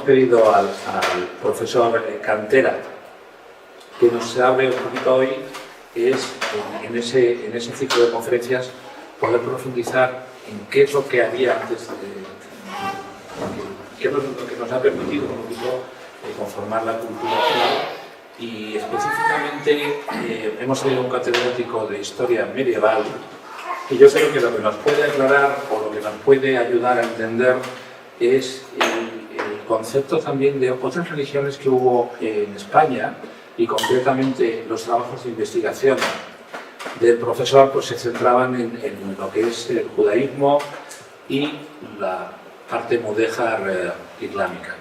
pedido al profesor Cantera que nos hable un poquito hoy es, en ese ciclo de conferencias, poder profundizar en qué es lo que había antes, qué es lo que nos ha permitido un poquito conformar la cultura actual. Y específicamente hemos tenido un catedrático de historia medieval y yo creo que lo que nos puede aclarar o lo que nos puede ayudar a entender es el concepto también de otras religiones que hubo en España, y concretamente los trabajos de investigación del profesor pues se centraban en lo que es el judaísmo y la parte mudéjar islámica.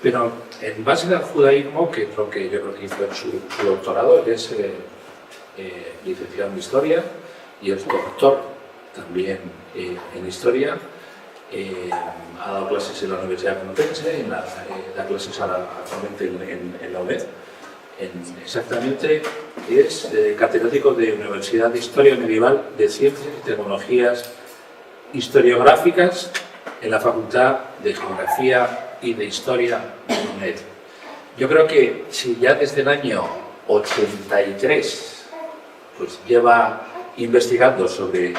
Pero en base al judaísmo, que es lo que yo creo que hizo en su doctorado, él es licenciado en Historia y es doctor también en Historia, ha dado clases en la Universidad Complutense, da clases actualmente en la UNED. Exactamente es catedrático de Universidad de Historia Medieval de Ciencias y Tecnologías Historiográficas en la Facultad de Geografía y de Historia de la UNED. Yo creo que si ya desde el año 83 pues lleva investigando sobre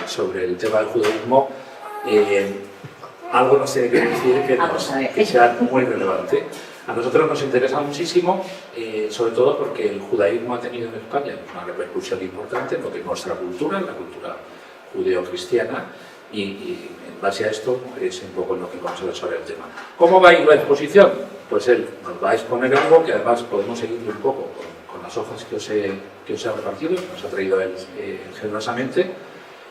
el tema del judaísmo, algo nos tiene que decir que sea muy relevante. A nosotros nos interesa muchísimo, sobre todo porque el judaísmo ha tenido en España una repercusión importante en lo que es nuestra cultura, la cultura judeo-cristiana, y en base a esto es un poco en lo que vamos a ver sobre el tema. ¿Cómo va a ir la exposición? Pues él nos va a exponer algo que además podemos seguirlo un poco con las hojas que os he repartido, que nos ha traído él generosamente,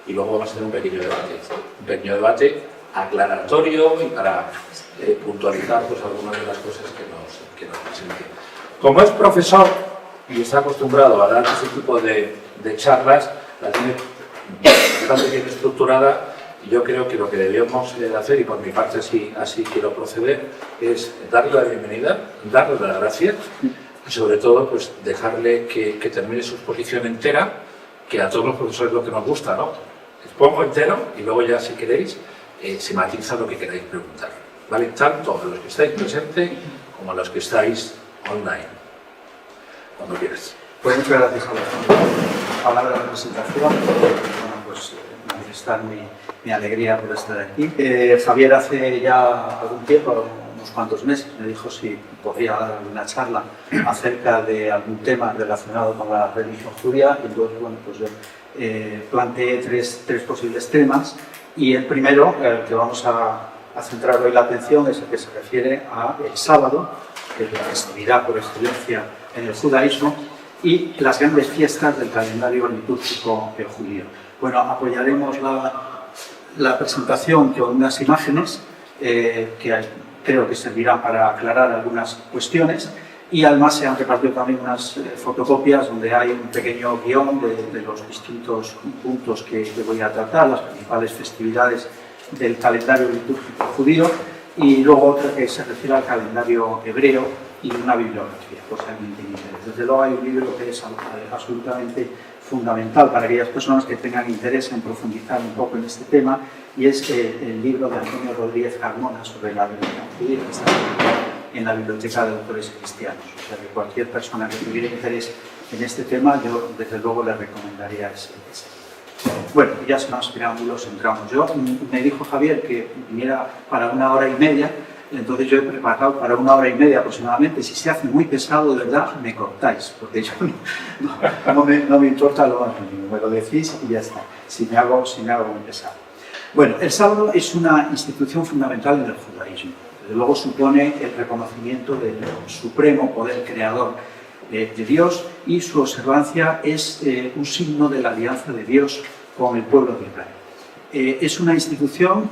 y luego vamos a hacer un pequeño debate aclaratorio y para puntualizar pues, algunas de las cosas que nos presente. Como es profesor y está acostumbrado a dar ese tipo de charlas, la tiene bastante bien estructurada, y yo creo que lo que debemos hacer, y por mi parte así quiero proceder, es darle la bienvenida, darle las gracias y sobre todo pues, dejarle que termine su exposición entera, que a todos los profesores lo que nos gusta, ¿no? Expongo entero y luego ya si queréis se matiza lo que queráis preguntar, ¿vale? Tanto a los que estáis presentes como a los que estáis online. Cuando quieras. Pues muchas gracias, Alejandro. Palabra de presentación. Bueno, pues manifestar mi alegría por estar aquí. Javier hace ya algún tiempo, unos cuantos meses, me dijo si podría dar una charla acerca de algún tema relacionado con la religión judía, y entonces, bueno, pues planteé tres posibles temas. Y el primero, el que vamos a centrar hoy la atención, es el que se refiere al sábado, que es la festividad por excelencia en el judaísmo, y las grandes fiestas del calendario litúrgico judío. Bueno, apoyaremos la presentación con unas imágenes que creo que servirán para aclarar algunas cuestiones, y además se han repartido también unas fotocopias donde hay un pequeño guión de los distintos puntos que voy a tratar, las principales festividades del calendario litúrgico judío, y luego otra que se refiere al calendario hebreo y una bibliografía, por si alguien tiene interés. Desde luego hay un libro que es absolutamente fundamental para aquellas personas que tengan interés en profundizar un poco en este tema, y es el libro de Antonio Rodríguez Carmona sobre la religión judía, que está en la Biblioteca de Autores Cristianos. O sea que cualquier persona que tuviera interés en este tema, yo desde luego le recomendaría ese libro. Bueno, ya sin más preámbulos entramos. Me dijo Javier que viniera para 1 hora y media, entonces yo he preparado para 1 hora y media aproximadamente. Si se hace muy pesado, de verdad, me cortáis, porque yo no me importa lo más mínimo, me lo decís y ya está, si me hago muy pesado. Bueno, el sábado es una institución fundamental en el judaísmo. Desde luego supone el reconocimiento del supremo poder creador de Dios, y su observancia es un signo de la alianza de Dios con el pueblo de Israel. Es una institución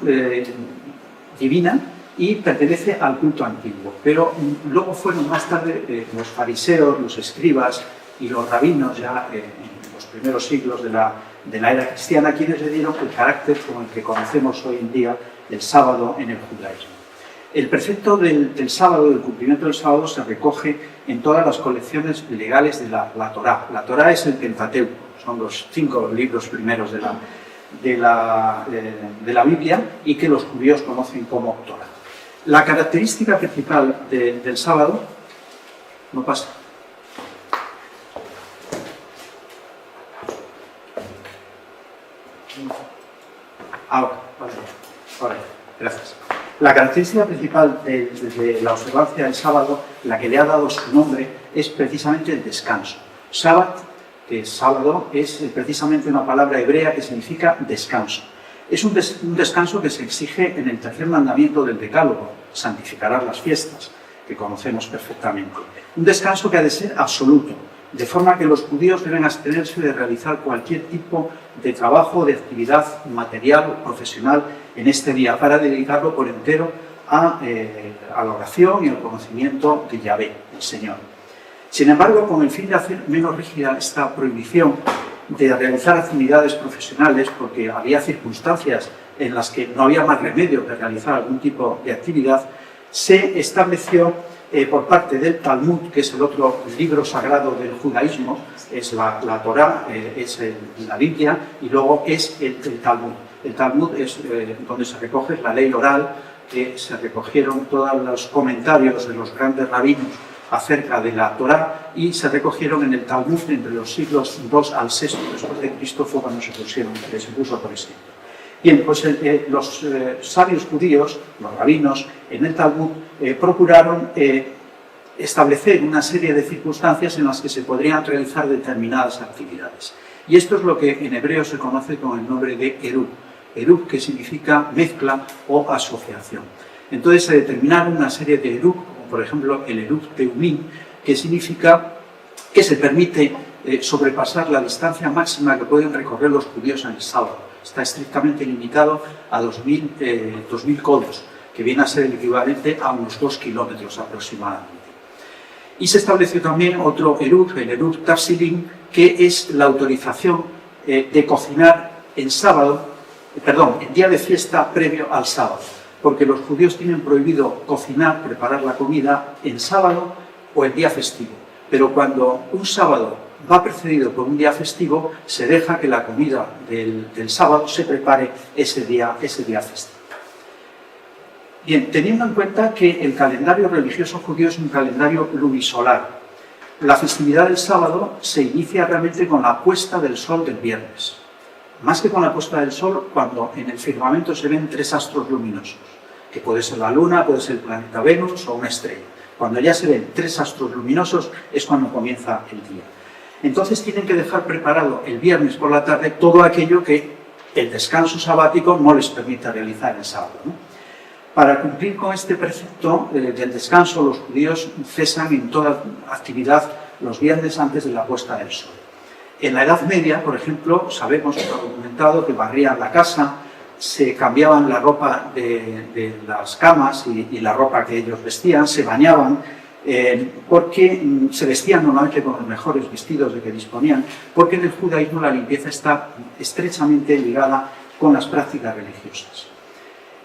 divina y pertenece al culto antiguo, pero luego fueron más tarde los fariseos, los escribas y los rabinos, ya en los primeros siglos de la era cristiana, quienes le dieron el carácter con el que conocemos hoy en día el sábado en el judaísmo. El precepto del sábado, del cumplimiento del sábado, se recoge en todas las colecciones legales de la Torá. La Torá es el Pentateuco, son los 5 libros primeros de la Biblia, y que los judíos conocen como Torá. La característica principal del sábado, no pasa. Ahora, gracias. La característica principal de la observancia del sábado, la que le ha dado su nombre, es precisamente el descanso. Shabbat, que es sábado, es precisamente una palabra hebrea que significa descanso. Es un descanso que se exige en el tercer mandamiento del Decálogo, santificarás las fiestas, que conocemos perfectamente. Un descanso que ha de ser absoluto, de forma que los judíos deben abstenerse de realizar cualquier tipo de trabajo o de actividad material o profesional en este día, para dedicarlo por entero a la oración y al conocimiento de Yahvé, el Señor. Sin embargo, con el fin de hacer menos rígida esta prohibición de realizar actividades profesionales, porque había circunstancias en las que no había más remedio que realizar algún tipo de actividad, se estableció por parte del Talmud, que es el otro libro sagrado del judaísmo, es la Torá, es la Biblia, y luego es el Talmud. El Talmud es donde se recoge la ley oral, que se recogieron todos los comentarios de los grandes rabinos acerca de la Torá, y se recogieron en el Talmud entre los siglos II al VI después de Cristo, fue cuando se puso por escrito. Bien, pues los sabios judíos, los rabinos, en el Talmud procuraron establecer una serie de circunstancias en las que se podrían realizar determinadas actividades. Y esto es lo que en hebreo se conoce con el nombre de Erub. Erub, que significa mezcla o asociación. Entonces se determinaron una serie de Erub, como por ejemplo el Erub Teumim, que significa que se permite sobrepasar la distancia máxima que pueden recorrer los judíos en el sábado. Está estrictamente limitado a 2000 codos, que viene a ser el equivalente a unos 2 kilómetros aproximadamente. Y se estableció también otro Erub, el Erub Tafsilim, que es la autorización de cocinar en día de fiesta previo al sábado, porque los judíos tienen prohibido cocinar, preparar la comida en sábado o en día festivo. Pero cuando un sábado va precedido por un día festivo, se deja que la comida del sábado se prepare ese día festivo. Bien, teniendo en cuenta que el calendario religioso judío es un calendario lunisolar, la festividad del sábado se inicia realmente con la puesta del sol del viernes. Más que con la puesta del sol, cuando en el firmamento se ven 3 astros luminosos, que puede ser la luna, puede ser el planeta Venus o una estrella. Cuando ya se ven 3 astros luminosos es cuando comienza el día. Entonces tienen que dejar preparado el viernes por la tarde todo aquello que el descanso sabático no les permite realizar el sábado, ¿no? Para cumplir con este precepto del descanso, los judíos cesan en toda actividad los viernes antes de la puesta del sol. En la Edad Media, por ejemplo, sabemos, está documentado, que barrían la casa, se cambiaban la ropa de las camas y la ropa que ellos vestían, se bañaban, porque se vestían normalmente con los mejores vestidos de que disponían, porque en el judaísmo la limpieza está estrechamente ligada con las prácticas religiosas.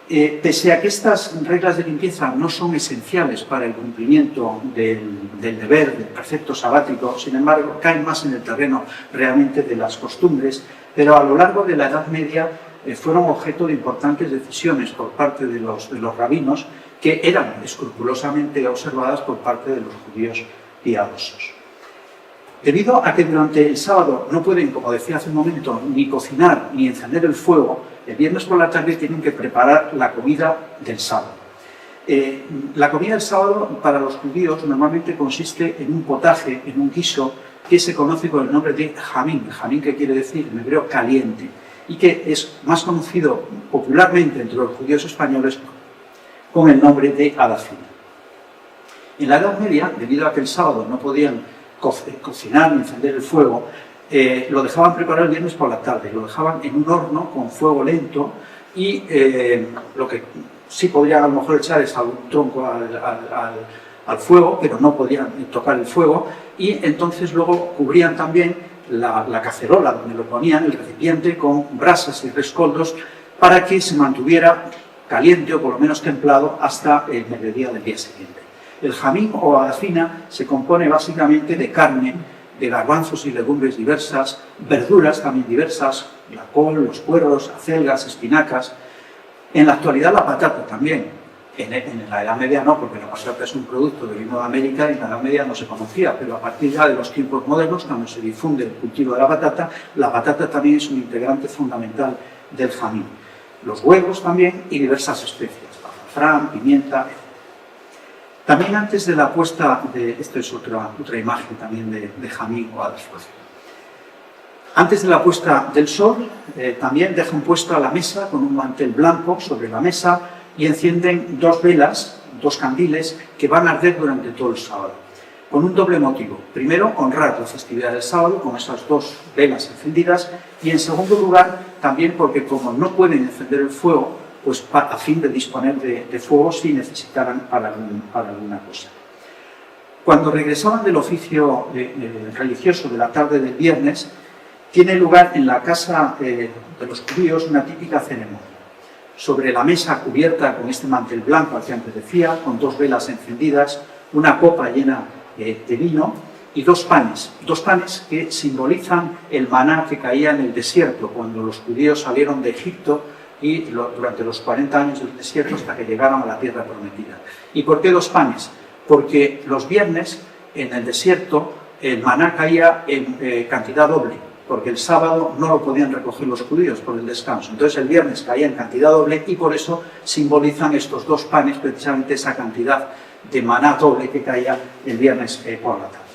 Pese a que estas reglas de limpieza no son esenciales para el cumplimiento del deber, del precepto sabático, sin embargo, caen más en el terreno realmente de las costumbres, pero a lo largo de la Edad Media fueron objeto de importantes decisiones por parte de los rabinos, que eran escrupulosamente observadas por parte de los judíos piadosos. Debido a que durante el sábado no pueden, como decía hace un momento, ni cocinar ni encender el fuego, el viernes por la tarde tienen que preparar la comida del sábado. La comida del sábado para los judíos normalmente consiste en un potaje, en un guiso, que se conoce con el nombre de jamín, jamín que quiere decir en hebreo caliente, y que es más conocido popularmente entre los judíos españoles con el nombre de adafina. En la Edad Media, debido a que el sábado no podían cocinar ni encender el fuego, lo dejaban preparar el viernes por la tarde, lo dejaban en un horno con fuego lento y lo que sí podrían a lo mejor echar es algún tronco al fuego, pero no podían tocar el fuego, y entonces luego cubrían también la cacerola donde lo ponían, el recipiente, con brasas y rescoldos para que se mantuviera caliente o por lo menos templado hasta el mediodía del día siguiente. El jamín o adafina se compone básicamente de carne, de garbanzos y legumbres diversas, verduras también diversas, la col, los puerros, acelgas, espinacas. En la actualidad la patata también. En la Edad Media no, porque la patata es un producto que vino de América y en la Edad Media no se conocía, pero a partir ya de los tiempos modernos, cuando se difunde el cultivo de la patata también es un integrante fundamental del jamín. Los huevos también y diversas especies, azafrán, pimienta. También antes de la puesta de, esta es otra imagen también de jamín o adaspués. Antes de la puesta del sol, también dejan puesta la mesa con un mantel blanco sobre la mesa y encienden 2 velas, 2 candiles que van a arder durante todo el sábado, con un doble motivo. Primero, honrar la festividad del sábado con esas 2 velas encendidas y en segundo lugar, también porque como no pueden encender el fuego, pues a fin de disponer de fuego si necesitaran para alguna cosa. Cuando regresaban del oficio religioso de la tarde del viernes, tiene lugar en la casa de los judíos una típica ceremonia. Sobre la mesa cubierta con este mantel blanco al que antes decía, con 2 velas encendidas, una copa llena de vino y 2 panes. 2 panes que simbolizan el maná que caía en el desierto cuando los judíos salieron de Egipto y durante los 40 años del desierto hasta que llegaron a la tierra prometida. ¿Y por qué 2 panes? Porque los viernes en el desierto el maná caía en cantidad doble, porque el sábado no lo podían recoger los judíos por el descanso. Entonces el viernes caía en cantidad doble y por eso simbolizan estos 2 panes precisamente esa cantidad de maná doble que caía el viernes por la tarde.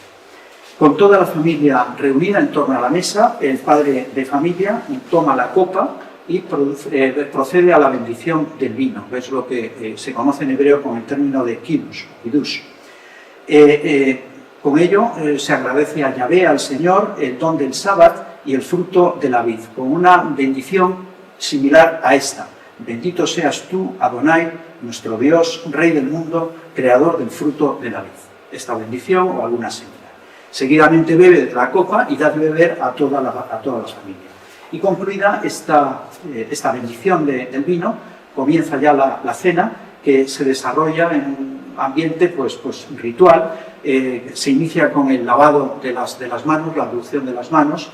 Con toda la familia reunida en torno a la mesa, el padre de familia toma la copa y procede a la bendición del vino, que es lo que se conoce en hebreo con el término de kiddush. Con ello se agradece a Yahvé, al Señor, el don del sábado y el fruto de la vid, con una bendición similar a esta. Bendito seas tú, Adonai, nuestro Dios, Rey del mundo, creador del fruto de la vid. Esta bendición o alguna similar. Seguidamente bebe de la copa y da de beber a toda la familia. Y concluida esta bendición del vino, comienza ya la cena, que se desarrolla en un ambiente pues ritual. Se inicia con el lavado de las manos, la ablución de las manos,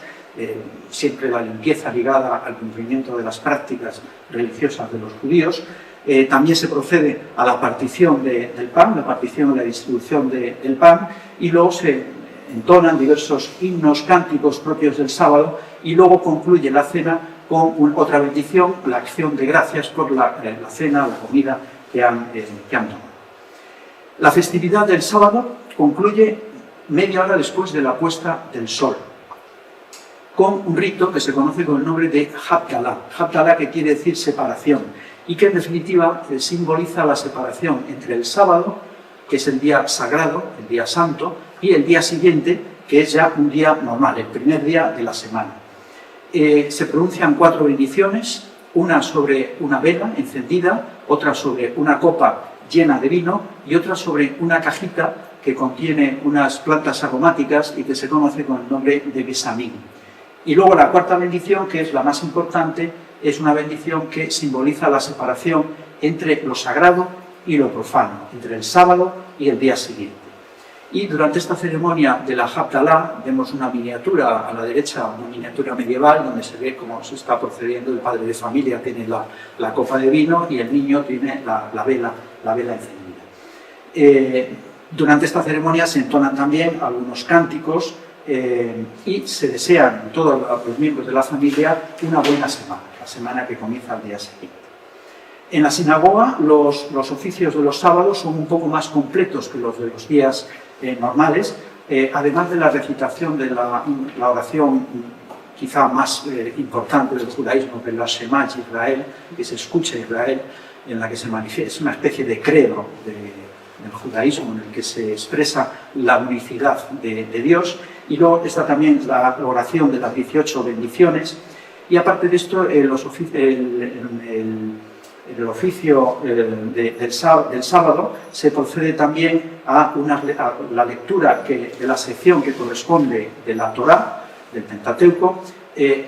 siempre la limpieza ligada al cumplimiento de las prácticas religiosas de los judíos. También se procede a la partición del pan, la partición y la distribución del pan, y luego se entonan diversos himnos, cánticos propios del sábado, y luego concluye la cena con otra bendición, la acción de gracias por la cena, la comida que han tomado. La festividad del sábado concluye media hora después de la puesta del sol, con un rito que se conoce con el nombre de Havdalah. Havdalah, que quiere decir separación, y que en definitiva simboliza la separación entre el sábado, que es el día sagrado, el día santo, y el día siguiente, que es ya un día normal, el primer día de la semana. Se pronuncian 4 bendiciones, una sobre una vela encendida, otra sobre una copa llena de vino y otra sobre una cajita que contiene unas plantas aromáticas y que se conoce con el nombre de besamín. Y luego la 4ª bendición, que es la más importante, es una bendición que simboliza la separación entre lo sagrado y lo profano, entre el sábado y el día siguiente. Y durante esta ceremonia de la Havdalah vemos una miniatura a la derecha, una miniatura medieval, donde se ve cómo se está procediendo. El padre de familia tiene la copa de vino y el niño tiene la vela encendida. Durante esta ceremonia se entonan también algunos cánticos y se desean todos los miembros de la familia una buena semana, la semana que comienza al día siguiente. En la sinagoga los oficios de los sábados son un poco más completos que los de los días normales, además de la recitación de la oración quizá más importante del judaísmo, que es la Shema Israel, que se escucha Israel, en la que se manifiesta, es una especie de credo del judaísmo en el que se expresa la unicidad de Dios, y luego está también la oración de las 18 bendiciones, y aparte de esto el oficio del sábado se procede también a la lectura de la sección que corresponde de la Torá, del Pentateuco.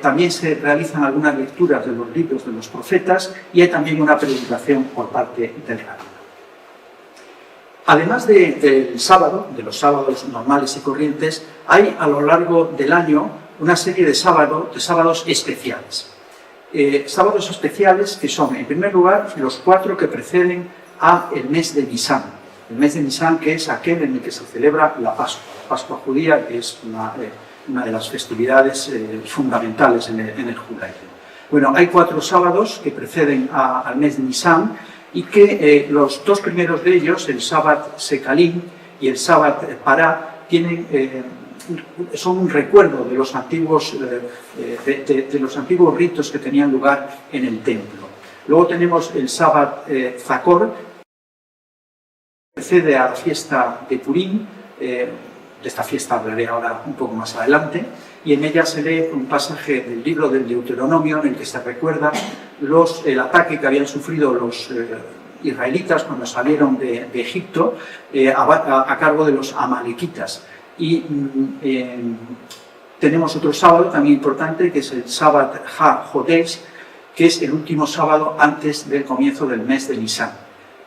También se realizan algunas lecturas de los libros de los profetas y hay también una predicación por parte del rabino. Además del sábado, de los sábados normales y corrientes, hay a lo largo del año una serie de sábados especiales. Sábados especiales que son, en primer lugar, los 4 que preceden al mes de Nisan. El mes de Nisan, que es aquel en el que se celebra la Pascua judía, que es una de las festividades fundamentales en el judaísmo. Bueno, hay 4 sábados que preceden al mes de Nisan y que los 2 primeros de ellos, el Sabbat Sekalim y el Sabbat Pará, son un recuerdo de los antiguos ritos que tenían lugar en el templo. Luego tenemos el Sabbat Zakor, que precede a la fiesta de Purim. De esta fiesta hablaré ahora un poco más adelante, y en ella se lee un pasaje del libro del Deuteronomio en el que se recuerda el ataque que habían sufrido los israelitas cuando salieron de Egipto a cargo de los amalequitas. Y tenemos otro sábado también importante, que es el Sabbat HaJodesh, que es el último sábado antes del comienzo del mes de Nisan.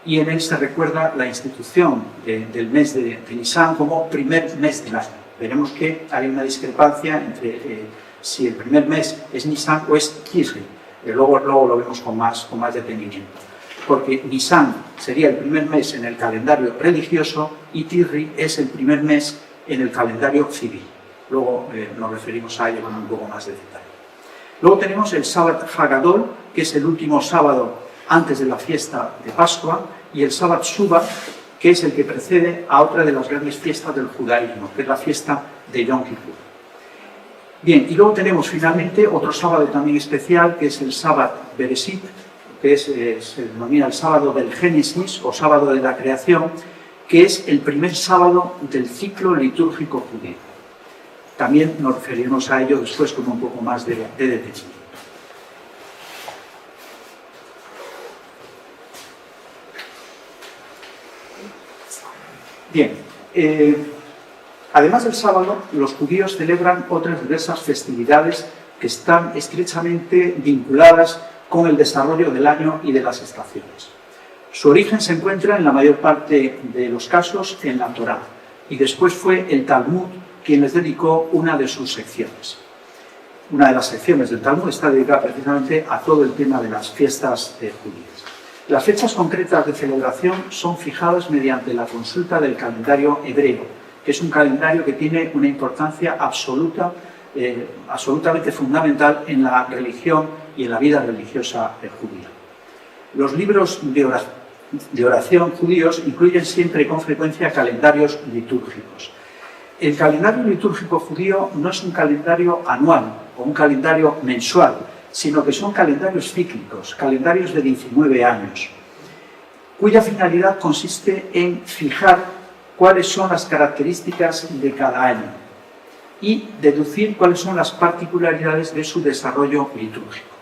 Y en él se recuerda la institución del mes de Nisan como primer mes del año. Veremos que hay una discrepancia entre si el primer mes es Nisan o es Tisri. Luego lo vemos con más detenimiento. Porque Nisan sería el primer mes en el calendario religioso y Tisri es el primer mes en el calendario civil. Luego nos referimos a ello con un poco más de detalle. Luego tenemos el Sabbat Hagadol, que es el último sábado antes de la fiesta de Pascua, y el Sabbat Shubat, que es el que precede a otra de las grandes fiestas del judaísmo, que es la fiesta de Yom Kippur. Bien, y luego tenemos finalmente otro sábado también especial, que es el Sabbat Bereshit, que se denomina el sábado del Génesis o sábado de la creación, que es el primer sábado del ciclo litúrgico judío. También nos referiremos a ello después con un poco más de detenimiento. Bien, además del sábado, los judíos celebran otras diversas festividades que están estrechamente vinculadas con el desarrollo del año y de las estaciones. Su origen se encuentra en la mayor parte de los casos en la Torá, y después fue el Talmud quien les dedicó una de sus secciones. Una de las secciones del Talmud está dedicada precisamente a todo el tema de las fiestas judías. Las fechas concretas de celebración son fijadas mediante la consulta del calendario hebreo, que es un calendario que tiene una importancia absolutamente fundamental en la religión y en la vida religiosa judía. Los libros de oración judíos incluyen siempre y con frecuencia calendarios litúrgicos. El calendario litúrgico judío no es un calendario anual o un calendario mensual, sino que son calendarios cíclicos, calendarios de 19 años, cuya finalidad consiste en fijar cuáles son las características de cada año y deducir cuáles son las particularidades de su desarrollo litúrgico.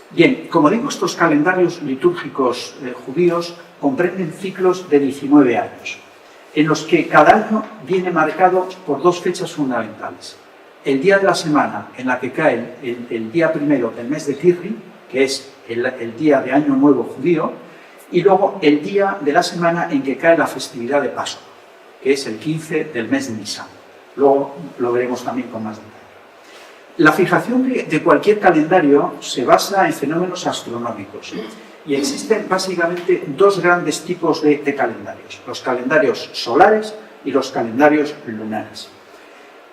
Bien, como digo, estos calendarios litúrgicos judíos comprenden ciclos de 19 años, en los que cada año viene marcado por 2 fechas fundamentales. El día de la semana en la que cae el día primero del mes de Tisri, que es el día de Año Nuevo judío, y luego el día de la semana en que cae la festividad de Pascua, que es el 15 del mes de Nisan. Luego lo veremos también con más detalle. La fijación de cualquier calendario se basa en fenómenos astronómicos y existen básicamente 2 grandes tipos de calendarios: los calendarios solares y los calendarios lunares.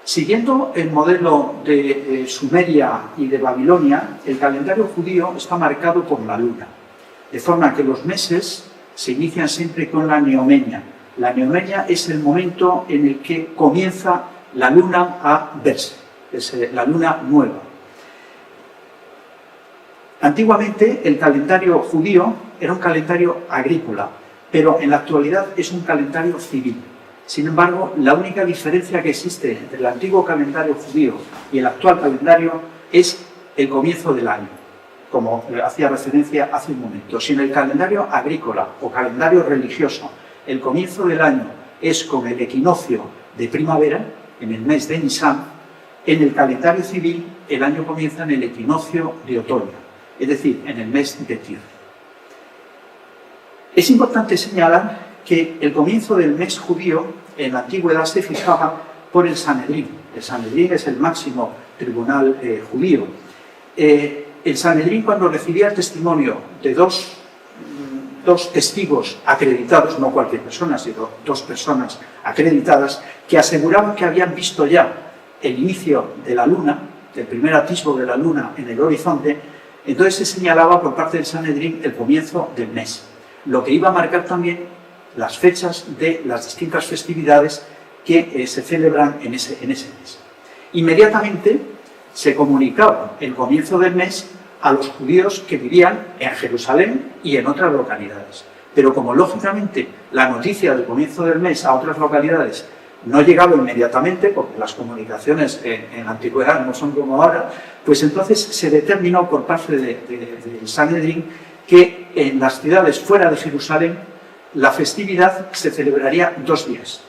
Siguiendo el modelo de Sumeria y de Babilonia, el calendario judío está marcado por la luna, de forma que los meses se inician siempre con la neomenia. La neomenia es el momento en el que comienza la luna a verse, es la luna nueva. Antiguamente el calendario judío era un calendario agrícola, pero en la actualidad es un calendario civil. Sin embargo, la única diferencia que existe entre el antiguo calendario judío y el actual calendario es el comienzo del año, como hacía referencia hace un momento. Si en el calendario agrícola o calendario religioso el comienzo del año es con el equinoccio de primavera, en el mes de Nisan, en el calendario civil el año comienza en el equinoccio de otoño, es decir, en el mes de Tisri. Es importante señalar que el comienzo del mes judío en la antigüedad se fijaba por el Sanedrín. El Sanedrín es el máximo tribunal judío. El Sanedrín, cuando recibía el testimonio de 2 dos testigos acreditados, no cualquier persona, sino dos personas acreditadas, que aseguraban que habían visto ya el inicio de la luna, el primer atisbo de la luna en el horizonte. Entonces se señalaba por parte del Sanedrín el comienzo del mes, lo que iba a marcar también las fechas de las distintas festividades que se celebran en ese mes. Inmediatamente se comunicaba el comienzo del mes a los judíos que vivían en Jerusalén y en otras localidades. Pero como lógicamente la noticia del comienzo del mes a otras localidades no llegaba inmediatamente, porque las comunicaciones en la antigüedad no son como ahora, pues entonces se determinó por parte del Sanedrín que en las ciudades fuera de Jerusalén la festividad se celebraría 2 días,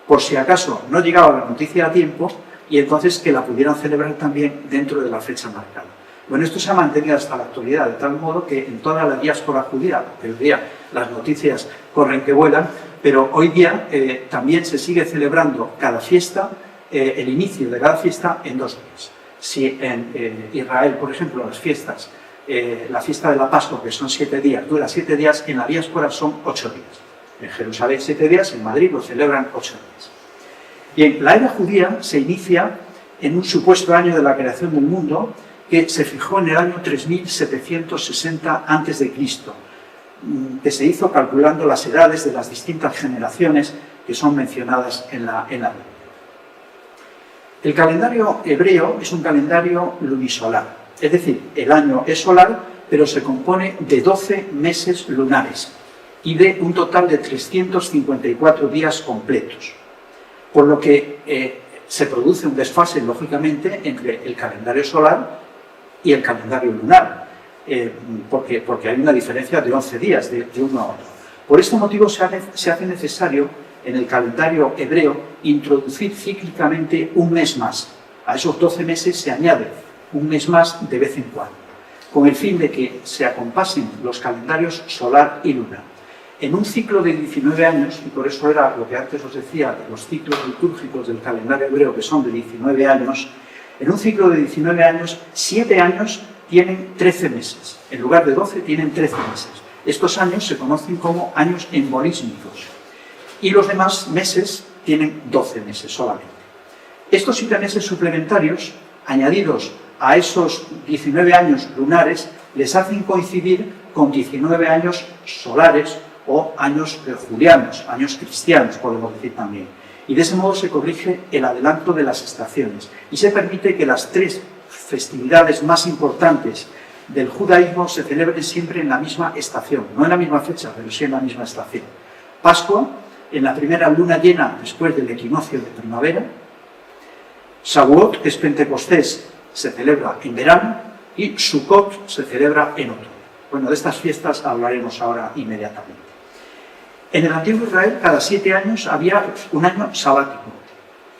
por si acaso no llegaba la noticia a tiempo, y entonces que la pudieran celebrar también dentro de la fecha marcada. Bueno, esto se ha mantenido hasta la actualidad, de tal modo que en toda la diáspora judía, porque hoy día las noticias corren que vuelan, pero hoy día también se sigue celebrando cada fiesta, el inicio de cada fiesta en 2 días. Si en Israel, por ejemplo, las fiestas, la fiesta de la Pascua, que son 7 días, dura 7 días, en la diáspora son 8 días. En Jerusalén 7 días, en Madrid lo celebran 8 días. Bien, la era judía se inicia en un supuesto año de la creación del mundo que se fijó en el año 3760 a.C., que se hizo calculando las edades de las distintas generaciones que son mencionadas en la Biblia. El calendario hebreo es un calendario lunisolar, es decir, el año es solar, pero se compone de 12 meses lunares y de un total de 354 días completos. Por lo que se produce un desfase, lógicamente, entre el calendario solar y el calendario lunar, porque hay una diferencia de 11 días de uno a otro. Por este motivo se hace necesario en el calendario hebreo introducir cíclicamente un mes más. A esos 12 meses se añade un mes más de vez en cuando, con el fin de que se acompasen los calendarios solar y lunar. En un ciclo de 19 años, y por eso era lo que antes os decía de los ciclos litúrgicos del calendario hebreo, que son de 19 años, en un ciclo de 19 años, 7 años tienen 13 meses. En lugar de 12, tienen 13 meses. Estos años se conocen como años embolísmicos. Y los demás meses tienen 12 meses solamente. Estos 7 meses suplementarios, añadidos a esos 19 años lunares, les hacen coincidir con 19 años solares, o años julianos, años cristianos, podemos decir también. Y de ese modo se corrige el adelanto de las estaciones y se permite que las 3 festividades más importantes del judaísmo se celebren siempre en la misma estación, no en la misma fecha, pero sí en la misma estación. Pascua, en la primera luna llena después del equinoccio de primavera. Shavuot, que es Pentecostés, se celebra en verano, y Sukkot se celebra en otoño. Bueno, de estas fiestas hablaremos ahora inmediatamente. En el antiguo Israel, cada 7 años había un año sabático,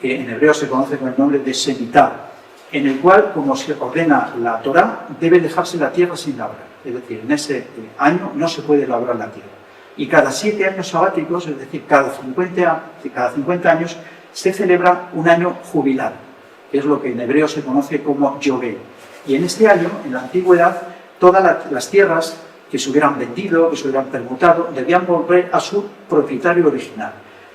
que en hebreo se conoce con el nombre de Shemitah, en el cual, como se ordena la Torá, debe dejarse la tierra sin labrar. Es decir, en ese año no se puede labrar la tierra. Y cada 7 años sabáticos, es decir, cada 50 años, se celebra un año jubilar, que es lo que en hebreo se conoce como Yobel. Y en este año, en la antigüedad, todas las tierras que se hubieran vendido, que se hubieran permutado, debían volver a su propietario original.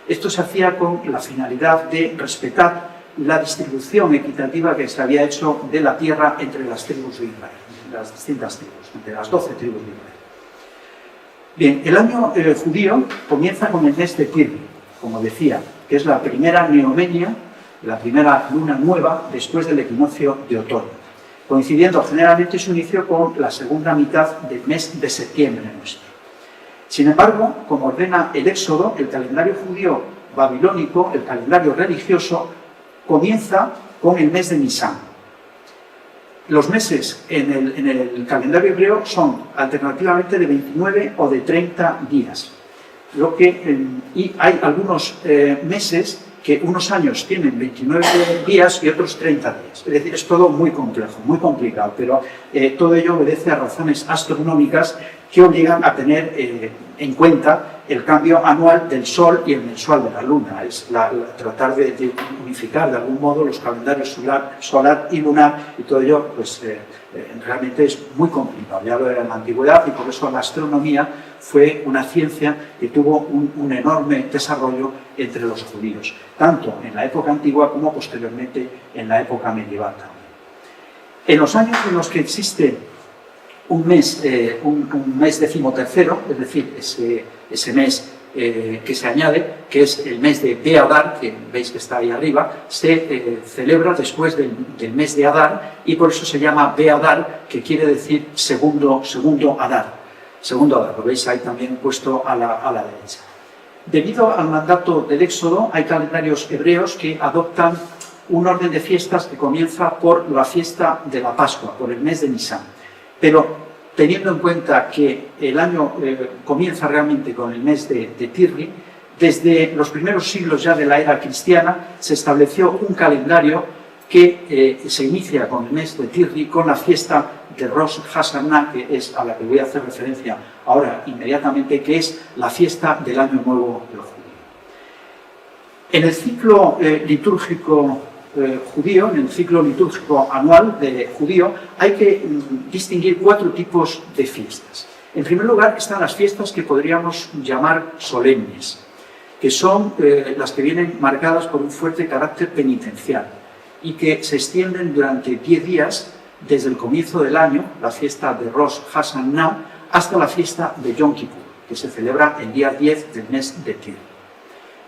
Esto se hacía con la finalidad de respetar la distribución equitativa que se había hecho de la tierra entre las tribus de Israel, las distintas tribus, entre las 12 tribus de Israel. Bien, el año judío comienza con el mes de Tirbi, como decía, que es la primera neomenia, la primera luna nueva después del equinoccio de otoño, coincidiendo generalmente su inicio con la segunda mitad del mes de septiembre nuestro. Sin embargo, como ordena el Éxodo, el calendario judío babilónico, el calendario religioso, comienza con el mes de Nisán. Los meses en el calendario hebreo son alternativamente de 29 o de 30 días. Y hay algunos meses que unos años tienen 29 días y otros 30 días. Es decir, es todo muy complejo, muy complicado, pero todo ello obedece a razones astronómicas que obligan a tener en cuenta el cambio anual del Sol y el mensual de la Luna. Es tratar de unificar de algún modo los calendarios solar y lunar, y todo ello pues, realmente es muy complicado. Ya lo era en la antigüedad, y por eso la astronomía fue una ciencia que tuvo un enorme desarrollo entre los judíos, tanto en la época antigua como posteriormente en la época medieval también. En los años en los que existe un mes decimotercero, es decir, ese mes que se añade, que es el mes de Beadar, que veis que está ahí arriba, se celebra después del mes de Adar, y por eso se llama Beadar, que quiere decir segundo Adar. Segundo Adar, lo veis ahí también puesto a la derecha. Debido al mandato del Éxodo, hay calendarios hebreos que adoptan un orden de fiestas que comienza por la fiesta de la Pascua, por el mes de Nisan. Pero teniendo en cuenta que el año comienza realmente con el mes de Tirri, desde los primeros siglos ya de la era cristiana se estableció un calendario que se inicia con el mes de Tirri, con la fiesta de Rosh Hashanah, que es a la que voy a hacer referencia ahora inmediatamente, que es la fiesta del Año Nuevo de los judíos. En el ciclo litúrgico judío, en el ciclo litúrgico anual judío, hay que distinguir 4 tipos de fiestas. En primer lugar están las fiestas que podríamos llamar solemnes, que son las que vienen marcadas por un fuerte carácter penitencial y que se extienden durante 10 días desde el comienzo del año, la fiesta de Rosh Hashanah, hasta la fiesta de Yom Kippur, que se celebra el día 10 del mes de Tir.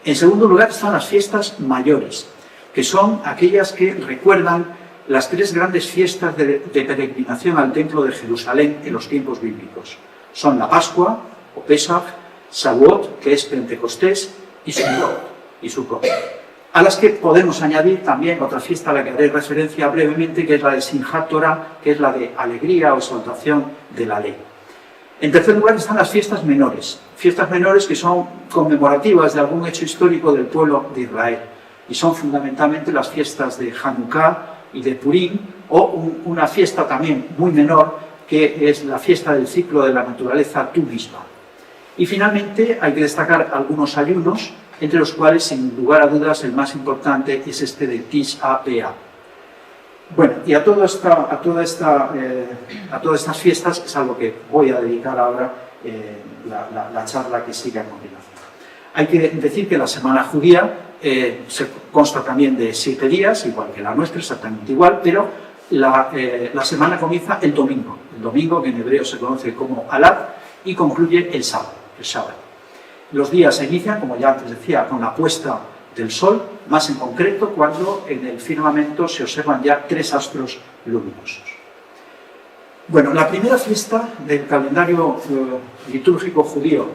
En segundo lugar están las fiestas mayores, que son aquellas que recuerdan las 3 grandes fiestas de peregrinación al Templo de Jerusalén en los tiempos bíblicos. Son la Pascua, o Pesach, Shavuot, que es Pentecostés, y Sukkot, a las que podemos añadir también otra fiesta a la que haré referencia brevemente, que es la de Simchat Torah, que es la de alegría o exaltación de la ley. En tercer lugar están las fiestas menores que son conmemorativas de algún hecho histórico del pueblo de Israel, y son fundamentalmente las fiestas de Hanukkah y de Purim, o una fiesta también muy menor, que es la fiesta del ciclo de la naturaleza Tu B'Shvat. Y finalmente hay que destacar algunos ayunos, entre los cuales, sin lugar a dudas, el más importante es este de Tisha B'Av. Bueno, y a todas estas fiestas es a lo que voy a dedicar ahora la charla que sigue a continuación. Hay que decir que la semana judía se consta también de 7 días, igual que la nuestra, exactamente igual, pero la semana comienza el domingo, que en hebreo se conoce como Alad, y concluye el sábado, Los días se inician, como ya antes decía, con la puesta del sol, más en concreto cuando en el firmamento se observan ya 3 astros luminosos. Bueno, la primera fiesta del calendario litúrgico judío,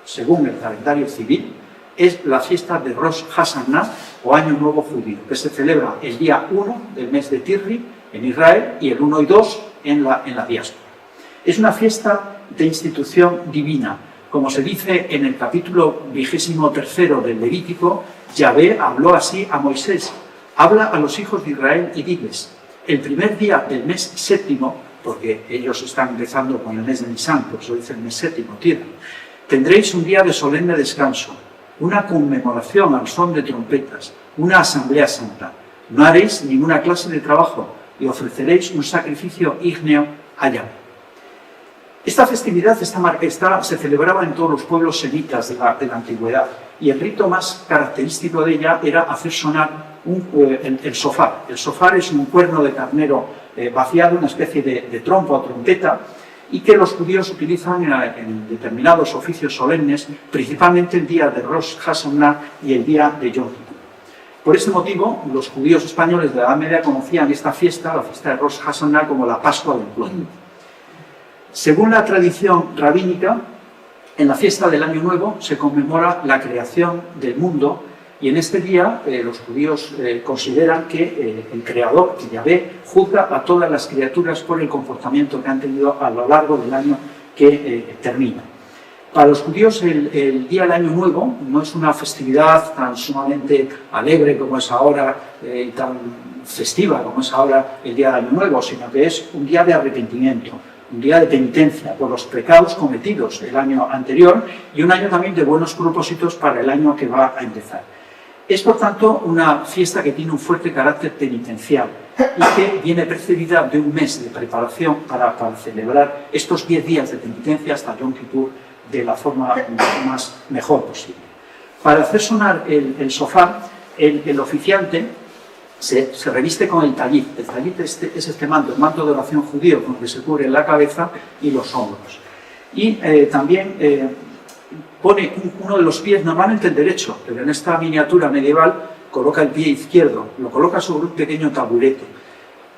según el calendario civil, es la fiesta de Rosh Hashanah, o Año Nuevo Judío, que se celebra el día 1 del mes de Tirri en Israel y el 1 y 2 en la diáspora. Es una fiesta de institución divina. Como se dice en el capítulo 23 del Levítico, Yahvé habló así a Moisés: habla a los hijos de Israel y diles, el primer día del mes séptimo, porque ellos están empezando con el mes de Nisan, por eso dice el mes séptimo, tendréis un día de solemne descanso, una conmemoración al son de trompetas, una asamblea santa. No haréis ninguna clase de trabajo y ofreceréis un sacrificio ígneo a Yahvé. Esta festividad se celebraba en todos los pueblos semitas de la antigüedad, y el rito más característico de ella era hacer sonar el shofar. El shofar es un cuerno de carnero vaciado, una especie de trompa o trompeta, y que los judíos utilizan en determinados oficios solemnes, principalmente el día de Rosh Hashanah y el día de Yom Kippur. Por este motivo, los judíos españoles de la Edad Media conocían esta fiesta, la fiesta de Rosh Hashanah, como la Pascua del pueblo. Según la tradición rabínica, en la fiesta del Año Nuevo se conmemora la creación del mundo, y en este día los judíos consideran que el Creador, que Yahvé, juzga a todas las criaturas por el comportamiento que han tenido a lo largo del año que termina. Para los judíos el día del Año Nuevo no es una festividad tan sumamente alegre como es ahora y tan festiva como es ahora el día del Año Nuevo, sino que es un día de arrepentimiento, un día de penitencia por los pecados cometidos el año anterior y un año también de buenos propósitos para el año que va a empezar. Es, por tanto, una fiesta que tiene un fuerte carácter penitencial y que viene precedida de un mes de preparación para celebrar estos 10 días de penitencia hasta Yom Kippur de la forma mejor posible. Para hacer sonar el shofar, el oficiante se reviste con el talit. El talit es este manto, el manto de oración judío, con el que se cubre la cabeza y los hombros. Y también pone uno de los pies, normalmente el derecho, pero en esta miniatura medieval coloca el pie izquierdo, lo coloca sobre un pequeño taburete.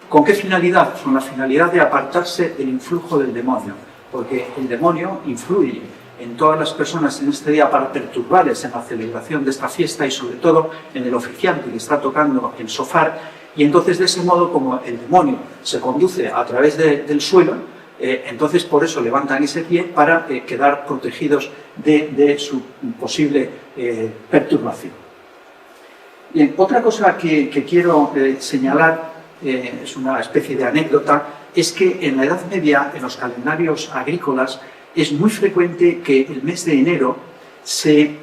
¿Con qué finalidad? Con la finalidad de apartarse del influjo del demonio, porque el demonio influye en todas las personas en este día para perturbarles en la celebración de esta fiesta y sobre todo en el oficiante que está tocando el shofar, y entonces de ese modo, como el demonio se conduce a través del suelo, entonces por eso levantan ese pie para quedar protegidos de su posible perturbación. Bien, otra cosa que quiero señalar, es una especie de anécdota, es que en la Edad Media, en los calendarios agrícolas, es muy frecuente que el mes de enero se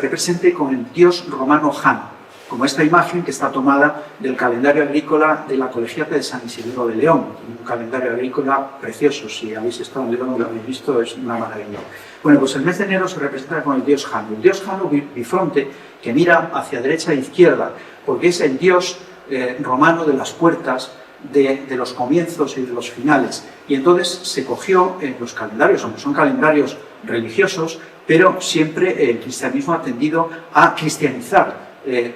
represente con el dios romano Jano, como esta imagen que está tomada del calendario agrícola de la Colegiata de San Isidro de León, un calendario agrícola precioso. Si habéis estado en León y lo habéis visto, es una maravilla. Bueno, pues el mes de enero se representa con el dios Jano. El dios Jano bifronte, que mira hacia derecha e izquierda, porque es el dios romano de las puertas, de los comienzos y de los finales. Y entonces se cogió en los calendarios, aunque son calendarios religiosos, pero siempre el cristianismo ha tendido a cristianizar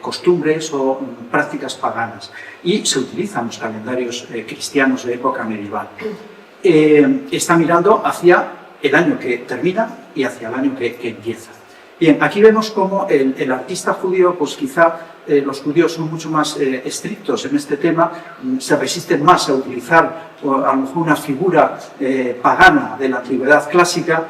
costumbres o prácticas paganas, y se utilizan los calendarios cristianos de época medieval. Está mirando hacia el año que termina y hacia el año que empieza. Bien, aquí vemos cómo el artista judío, pues quizá los judíos son mucho más estrictos en este tema, se resisten más a utilizar a lo mejor una figura pagana de la antigüedad clásica,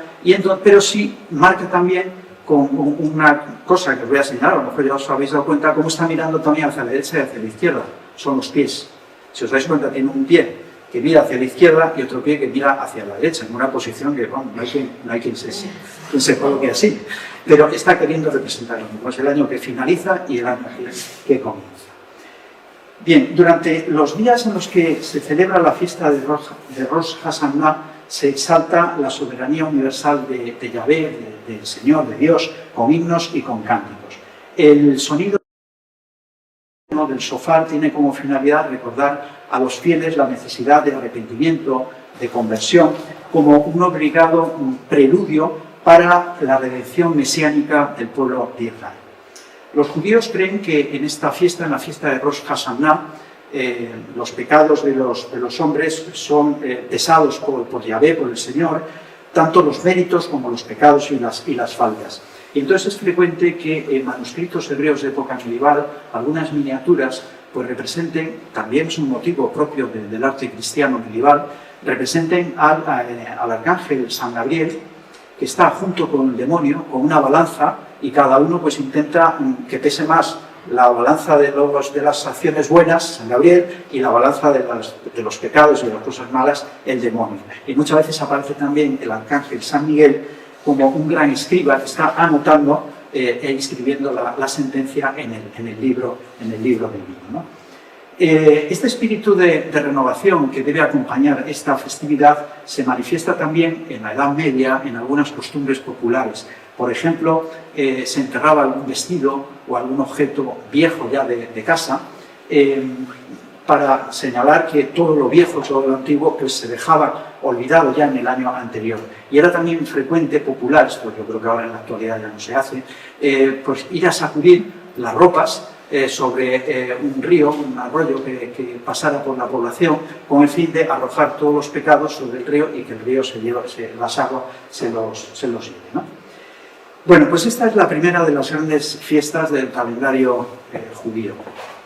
pero sí marca también con una cosa que os voy a señalar, a lo mejor ya os habéis dado cuenta, cómo está mirando también hacia la derecha y hacia la izquierda. Son los pies. Si os dais cuenta, tiene un pie que mira hacia la izquierda y otro pie que mira hacia la derecha, en una posición que, bueno, no hay quien se coloque así. Pero está queriendo representar lo mismo. Es el año que finaliza y el año que comienza. Bien, durante los días en los que se celebra la fiesta de Rosh Hashanah, se exalta la soberanía universal de Yahvé, del Señor, de Dios, con himnos y con cánticos. El sonido del shofar tiene como finalidad recordar a los fieles la necesidad de arrepentimiento, de conversión, como un obligado preludio para la redención mesiánica del pueblo de Israel. Los judíos creen que en esta fiesta, en la fiesta de Rosh Hashanah, los pecados de los hombres son pesados por Yahvé, por el Señor, tanto los méritos como los pecados y las faltas. Y entonces es frecuente que en manuscritos hebreos de época medieval, algunas miniaturas pues representen, también es un motivo propio del arte cristiano medieval, representen al arcángel San Gabriel, que está junto con el demonio, con una balanza, y cada uno pues intenta que pese más la balanza de las acciones buenas, San Gabriel, y la balanza de los pecados y de las cosas malas, el demonio. Y muchas veces aparece también el arcángel San Miguel como un gran escriba que está anotando e escribiendo la sentencia en el libro divino, ¿no? Este espíritu de renovación que debe acompañar esta festividad se manifiesta también en la Edad Media en algunas costumbres populares. Por ejemplo, se enterraba algún vestido o algún objeto viejo ya de casa para señalar que todo lo viejo, todo lo antiguo, pues se dejaba olvidado ya en el año anterior. Y era también frecuente, popular, esto yo creo que ahora en la actualidad ya no se hace, pues ir a sacudir las ropas sobre un río, un arroyo que pasara por la población, con el fin de arrojar todos los pecados sobre el río y que el río las aguas se los lleve, ¿no? Bueno, pues esta es la primera de las grandes fiestas del calendario judío.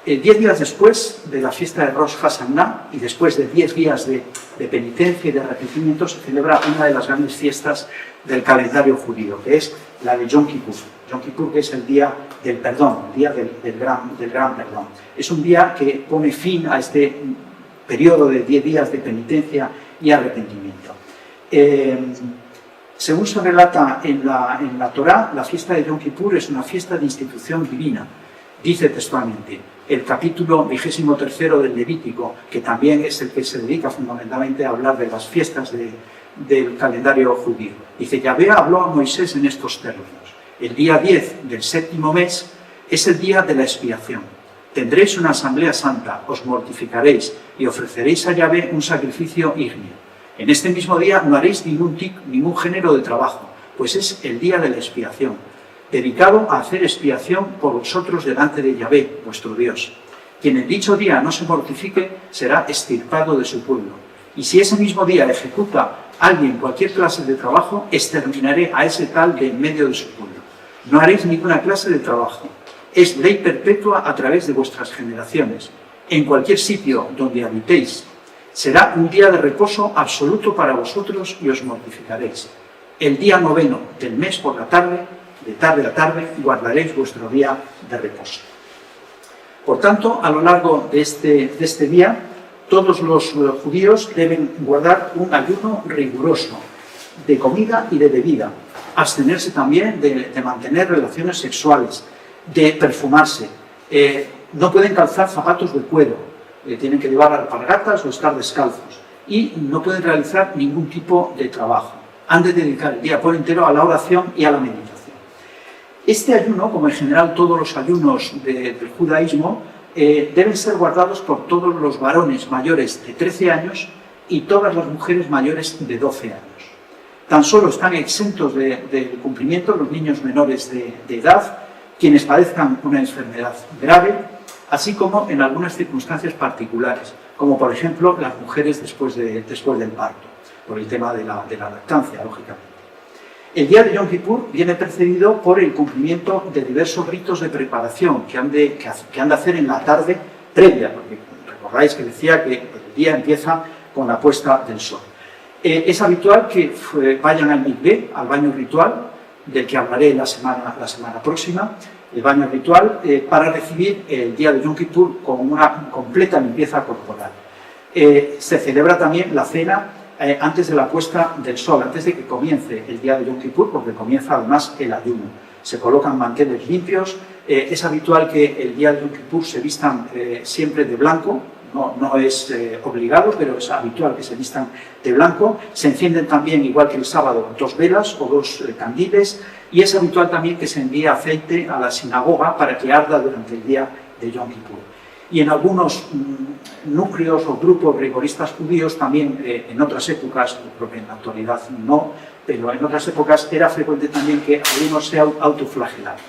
10 días después de la fiesta de Rosh Hashanah y después de 10 días de penitencia y de arrepentimiento, se celebra una de las grandes fiestas del calendario judío, que es la de Yom Kippur. Yom Kippur, que es el día del perdón, el día del gran perdón. Es un día que pone fin a este periodo de 10 días de penitencia y arrepentimiento. Según se relata en la Torá, la fiesta de Yom Kippur es una fiesta de institución divina. Dice textualmente, el capítulo 23 del Levítico, que también es el que se dedica fundamentalmente a hablar de las fiestas del calendario judío. Dice, Yahvé habló a Moisés en estos términos. El día 10 del séptimo mes es el día de la expiación. Tendréis una asamblea santa, os mortificaréis y ofreceréis a Yahvé un sacrificio ígneo. En este mismo día no haréis ningún género de trabajo, pues es el día de la expiación, dedicado a hacer expiación por vosotros delante de Yahvé, vuestro Dios. Quien en dicho día no se mortifique será extirpado de su pueblo. Y si ese mismo día ejecuta alguien cualquier clase de trabajo, exterminaré a ese tal de en medio de su pueblo. No haréis ninguna clase de trabajo. Es ley perpetua a través de vuestras generaciones. En cualquier sitio donde habitéis, será un día de reposo absoluto para vosotros y os mortificaréis. El día 9 del mes por la tarde, de tarde a tarde, guardaréis vuestro día de reposo. Por tanto, a lo largo de este día, todos los judíos deben guardar un ayuno riguroso de comida y de bebida, abstenerse también de mantener relaciones sexuales, de perfumarse. No pueden calzar zapatos de cuero, tienen que llevar alpargatas o estar descalzos y no pueden realizar ningún tipo de trabajo. Han de dedicar el día por entero a la oración y a la meditación. Este ayuno, como en general todos los ayunos del judaísmo, deben ser guardados por todos los varones mayores de 13 años y todas las mujeres mayores de 12 años. Tan solo están exentos del cumplimiento los niños menores de edad, quienes padezcan una enfermedad grave, así como en algunas circunstancias particulares, como por ejemplo las mujeres después del parto, por el tema de la lactancia, lógicamente. El día de Yom Kippur viene precedido por el cumplimiento de diversos ritos de preparación que han de hacer en la tarde previa, porque recordáis que decía que el día empieza con la puesta del sol. Es habitual que vayan al mikvé, al baño ritual, del que hablaré la semana próxima, el baño ritual, para recibir el día de Yom Kippur con una completa limpieza corporal. Se celebra también la cena antes de la puesta del sol, antes de que comience el día de Yom Kippur, porque comienza además el ayuno. Se colocan manteles limpios, es habitual que el día de Yom Kippur se vistan siempre de blanco, no es obligado, pero es habitual que se vistan de blanco. Se encienden también, igual que el sábado, 2 velas o 2 candiles, y es habitual también que se envíe aceite a la sinagoga para que arda durante el día de Yom Kippur. Y en algunos núcleos o grupos rigoristas judíos también, en otras épocas, porque en la actualidad no, pero en otras épocas era frecuente también que algunos se autoflagelaran.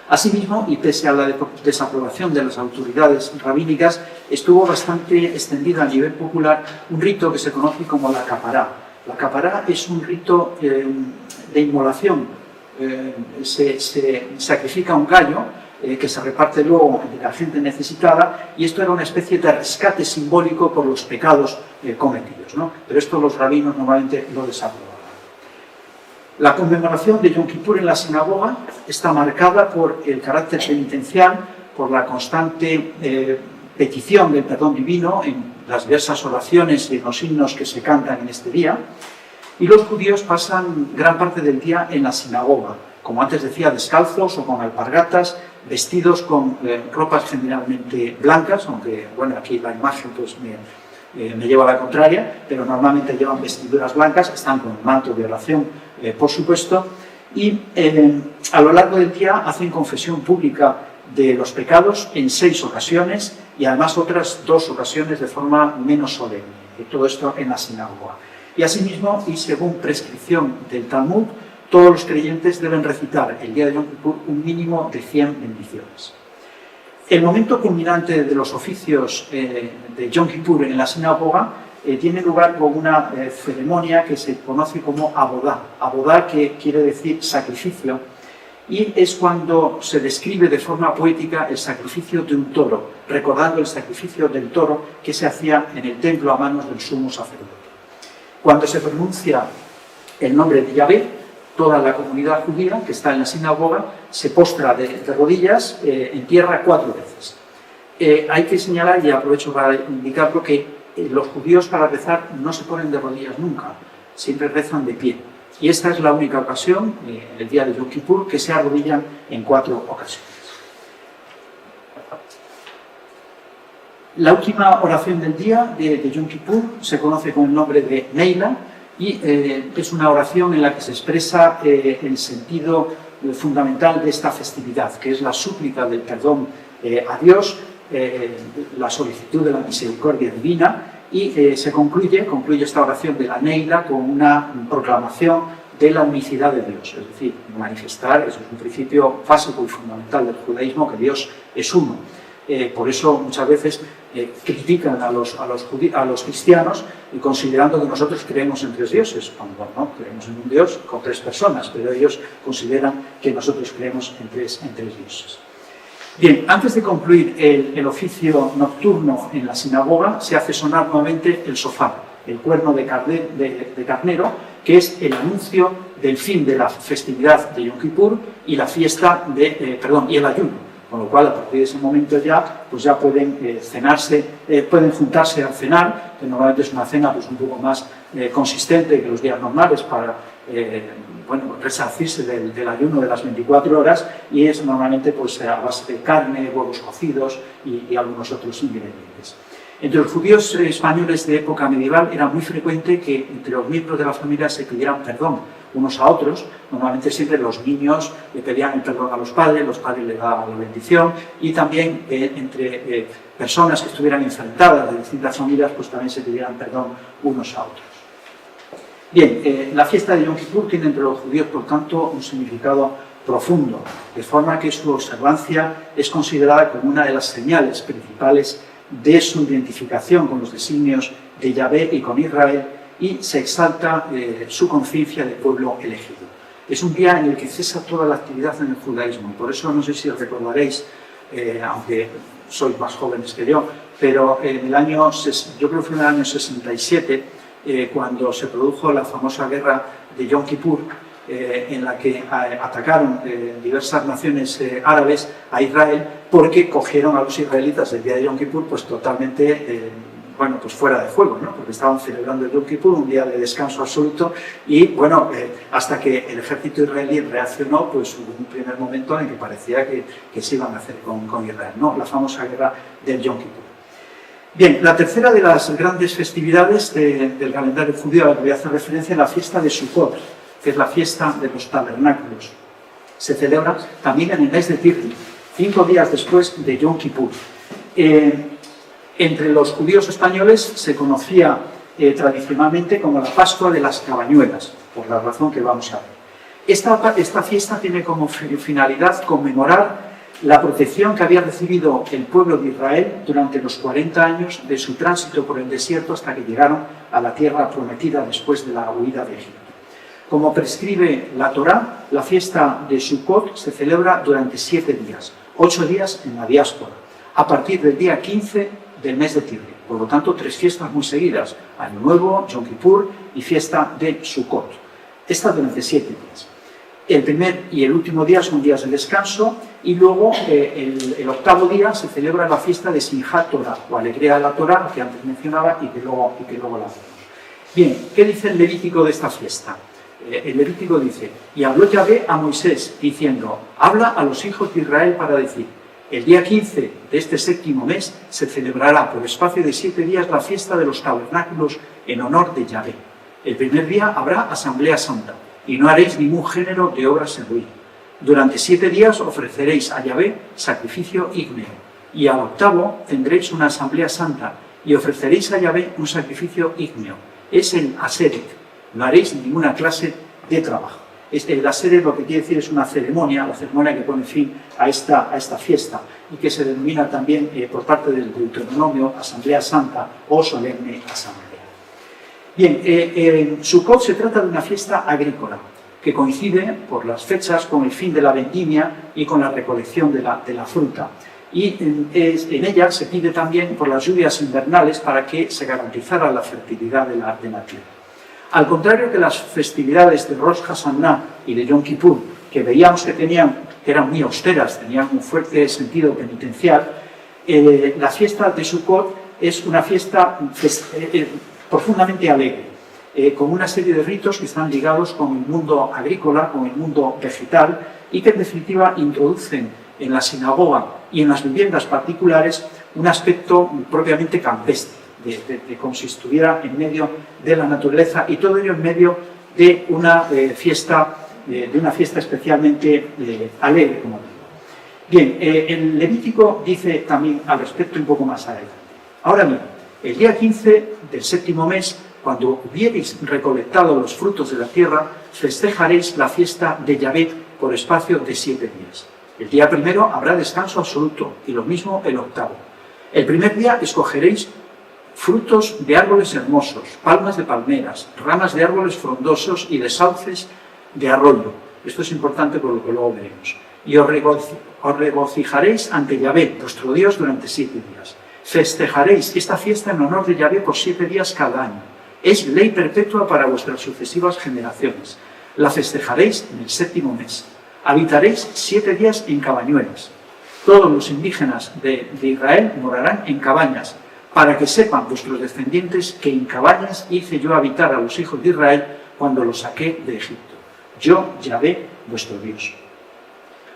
Asimismo, y pese a la desaprobación de las autoridades rabínicas, estuvo bastante extendido a nivel popular un rito que se conoce como la capará. La capará es un rito de inmolación. Se sacrifica un gallo que se reparte luego entre la gente necesitada, y esto era una especie de rescate simbólico por los pecados cometidos, ¿no? Pero esto los rabinos normalmente lo desaprobaban. La conmemoración de Yom Kippur en la sinagoga está marcada por el carácter penitencial, por la constante petición del perdón divino en las diversas oraciones y en los himnos que se cantan en este día, y los judíos pasan gran parte del día en la sinagoga, como antes decía, descalzos o con alpargatas, vestidos con ropas generalmente blancas, aunque bueno, aquí la imagen pues me lleva a la contraria, pero normalmente llevan vestiduras blancas, están con manto de oración, por supuesto, y a lo largo del día hacen confesión pública de los pecados en 6 ocasiones y además otras 2 ocasiones de forma menos solemne, y todo esto en la sinagoga. Y asimismo, y según prescripción del Talmud, todos los creyentes deben recitar el día de Yom Kippur un mínimo de 100 bendiciones. El momento culminante de los oficios de Yom Kippur en la sinagoga tiene lugar con una ceremonia que se conoce como abodá. Abodá, que quiere decir sacrificio, y es cuando se describe de forma poética el sacrificio de un toro, recordando el sacrificio del toro que se hacía en el templo a manos del sumo sacerdote. Cuando se pronuncia el nombre de Yahvé, toda la comunidad judía que está en la sinagoga se postra de rodillas en tierra 4 veces. Hay que señalar, y aprovecho para indicarlo, que los judíos para rezar no se ponen de rodillas nunca, siempre rezan de pie. Y esta es la única ocasión, el día de Yom Kippur, que se arrodillan en 4 ocasiones. La última oración del día de Yom Kippur se conoce con el nombre de Neila y es una oración en la que se expresa el sentido fundamental de esta festividad, que es la súplica del perdón a Dios, la solicitud de la misericordia divina, y se concluye esta oración de la Neila con una proclamación de la unicidad de Dios, es decir, manifestar, eso es un principio básico y fundamental del judaísmo, que Dios es uno. Por eso muchas veces critican a los cristianos considerando que nosotros creemos en 3 dioses, cuando no, creemos en un Dios con 3 personas, pero ellos consideran que nosotros creemos en tres dioses. Bien, antes de concluir el oficio nocturno en la sinagoga, se hace sonar nuevamente el shofar, el cuerno de carnero, que es el anuncio del fin de la festividad de Yom Kippur y la fiesta y el ayuno. Con lo cual, a partir de ese momento ya pueden pueden juntarse a cenar, que normalmente es una cena un poco más consistente que los días normales para resarcirse del ayuno de las 24 horas, y es normalmente a base de carne, huevos cocidos y algunos otros ingredientes. Entre los judíos españoles de época medieval era muy frecuente que entre los miembros de la familia se pidieran perdón unos a otros. Normalmente siempre los niños le pedían el perdón a los padres le daban la bendición, y también entre personas que estuvieran enfrentadas de distintas familias, pues también se pidieran perdón unos a otros. Bien, la fiesta de Yom Kippur tiene entre los judíos, por tanto, un significado profundo, de forma que su observancia es considerada como una de las señales principales de su identificación con los designios de Yahvé y con Israel, y se exalta su conciencia de pueblo elegido. Es un día en el que cesa toda la actividad en el judaísmo. Por eso, no sé si os recordaréis, aunque sois más jóvenes que yo, pero yo creo que fue en el año 67, cuando se produjo la famosa guerra de Yom Kippur, en la que atacaron diversas naciones árabes a Israel, porque cogieron a los israelitas el día de Yom Kippur pues totalmente fuera de juego, ¿no? Porque estaban celebrando el Yom Kippur, un día de descanso absoluto, y hasta que el ejército israelí reaccionó, pues hubo un primer momento en que parecía que se iban a hacer con Israel, ¿no? La famosa guerra del Yom Kippur. Bien, la tercera de las grandes festividades del calendario judío a la que voy a hacer referencia es la fiesta de Sukkot, que es la fiesta de los tabernáculos. Se celebra también en el mes de Tisri, 5 días después de Yom Kippur. Entre los judíos españoles se conocía tradicionalmente como la Pascua de las Cabañuelas, por la razón que vamos a ver. Esta fiesta tiene como finalidad conmemorar la protección que había recibido el pueblo de Israel durante los 40 años de su tránsito por el desierto hasta que llegaron a la tierra prometida después de la huida de Egipto. Como prescribe la Torá, la fiesta de Sukkot se celebra durante 7 días, 8 días en la diáspora, a partir del día 15 del mes de Tisri. Por lo tanto, 3 fiestas muy seguidas: Año Nuevo, Yom Kippur y fiesta de Sukkot. Esta durante 7 días. El primer y el último día son días de descanso, y luego el octavo día se celebra la fiesta de Simchat Torah, o alegría de la Torah, que antes mencionaba y que luego la hacemos. Bien, ¿qué dice el Levítico de esta fiesta? El Levítico dice: y habló Yahvé a Moisés diciendo, habla a los hijos de Israel para decir, el día 15 de este 7º mes se celebrará por espacio de 7 días la fiesta de los tabernáculos en honor de Yahvé. El primer día habrá asamblea santa, y no haréis ningún género de obras en ruido. Durante 7 días ofreceréis a Yahvé sacrificio ígneo, y al octavo tendréis una asamblea santa, y ofreceréis a Yahvé un sacrificio ígneo. Es el Aseret. No haréis ninguna clase de trabajo. El Aseret lo que quiere decir es una ceremonia, la ceremonia que pone fin a esta fiesta, y que se denomina también por parte del Deuteronomio Asamblea Santa o Solemne Asamblea. Bien, Sukkot se trata de una fiesta agrícola que coincide por las fechas con el fin de la vendimia y con la recolección de la fruta. Y en ella se pide también por las lluvias invernales para que se garantizara la fertilidad de la tierra. Al contrario que las festividades de Rosh Hashanah y de Yom Kippur, que veíamos que eran muy austeras, tenían un fuerte sentido penitencial, la fiesta de Sukkot es una fiesta profundamente alegre, con una serie de ritos que están ligados con el mundo agrícola, con el mundo vegetal, y que en definitiva introducen en la sinagoga y en las viviendas particulares un aspecto propiamente campestre, de como si estuviera en medio de la naturaleza, y todo ello en medio de una fiesta especialmente alegre, como digo. Bien, el Levítico dice también al respecto un poco más adelante. Ahora bien, el día 15 del séptimo mes, cuando hubiereis recolectado los frutos de la tierra, festejaréis la fiesta de Yahvé por espacio de 7 días. El día primero habrá descanso absoluto, y lo mismo el octavo. El primer día escogeréis frutos de árboles hermosos, palmas de palmeras, ramas de árboles frondosos y de sauces de arroyo. Esto es importante por lo que luego veremos. Y os regocijaréis ante Yahvé, vuestro Dios, durante 7 días. Festejaréis esta fiesta en honor de Yahvé por 7 días cada año. Es ley perpetua para vuestras sucesivas generaciones. La festejaréis en el séptimo mes. Habitaréis 7 días en cabañuelas. Todos los indígenas de Israel morarán en cabañas, para que sepan vuestros descendientes que en cabañas hice yo habitar a los hijos de Israel cuando los saqué de Egipto. Yo, Yahvé, vuestro Dios.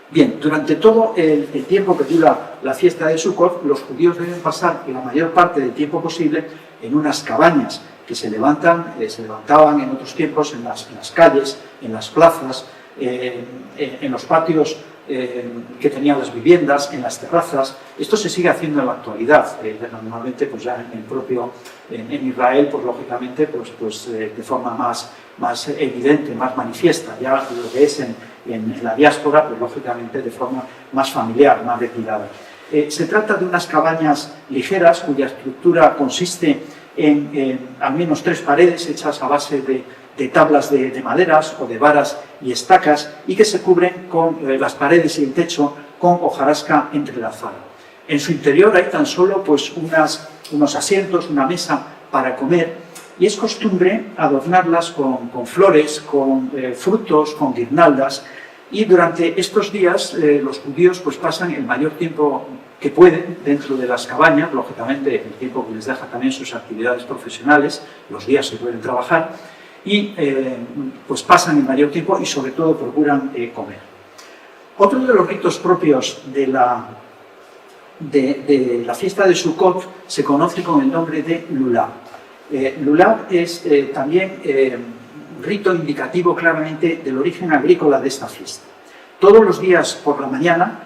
Bien, durante todo el tiempo que dura la fiesta de Sukkot, los judíos deben pasar la mayor parte del tiempo posible en unas cabañas que se levantaban en otros tiempos en las calles, en las plazas, en los patios que tenían las viviendas, en las terrazas. Esto se sigue haciendo en la actualidad. Normalmente, pues ya en Israel, pues lógicamente, de forma más evidente, más manifiesta. Ya lo que es en la diáspora, pues lógicamente de forma más familiar, más retirada. Se trata de unas cabañas ligeras cuya estructura consiste en al menos 3 paredes hechas a base de tablas de maderas o de varas y estacas, y que se cubren con las paredes y el techo con hojarasca entrelazada. En su interior hay tan solo pues unos asientos, una mesa para comer, y es costumbre adornarlas con flores, con frutos, con guirnaldas, y durante estos días los judíos pues pasan el mayor tiempo que pueden dentro de las cabañas, lógicamente el tiempo que les deja también sus actividades profesionales, los días que pueden trabajar, y pues pasan el mayor tiempo y sobre todo procuran comer. Otro de los ritos propios de la fiesta de Sukkot se conoce con el nombre de Lulav. Lulav es también rito indicativo claramente del origen agrícola de esta fiesta. Todos los días por la mañana,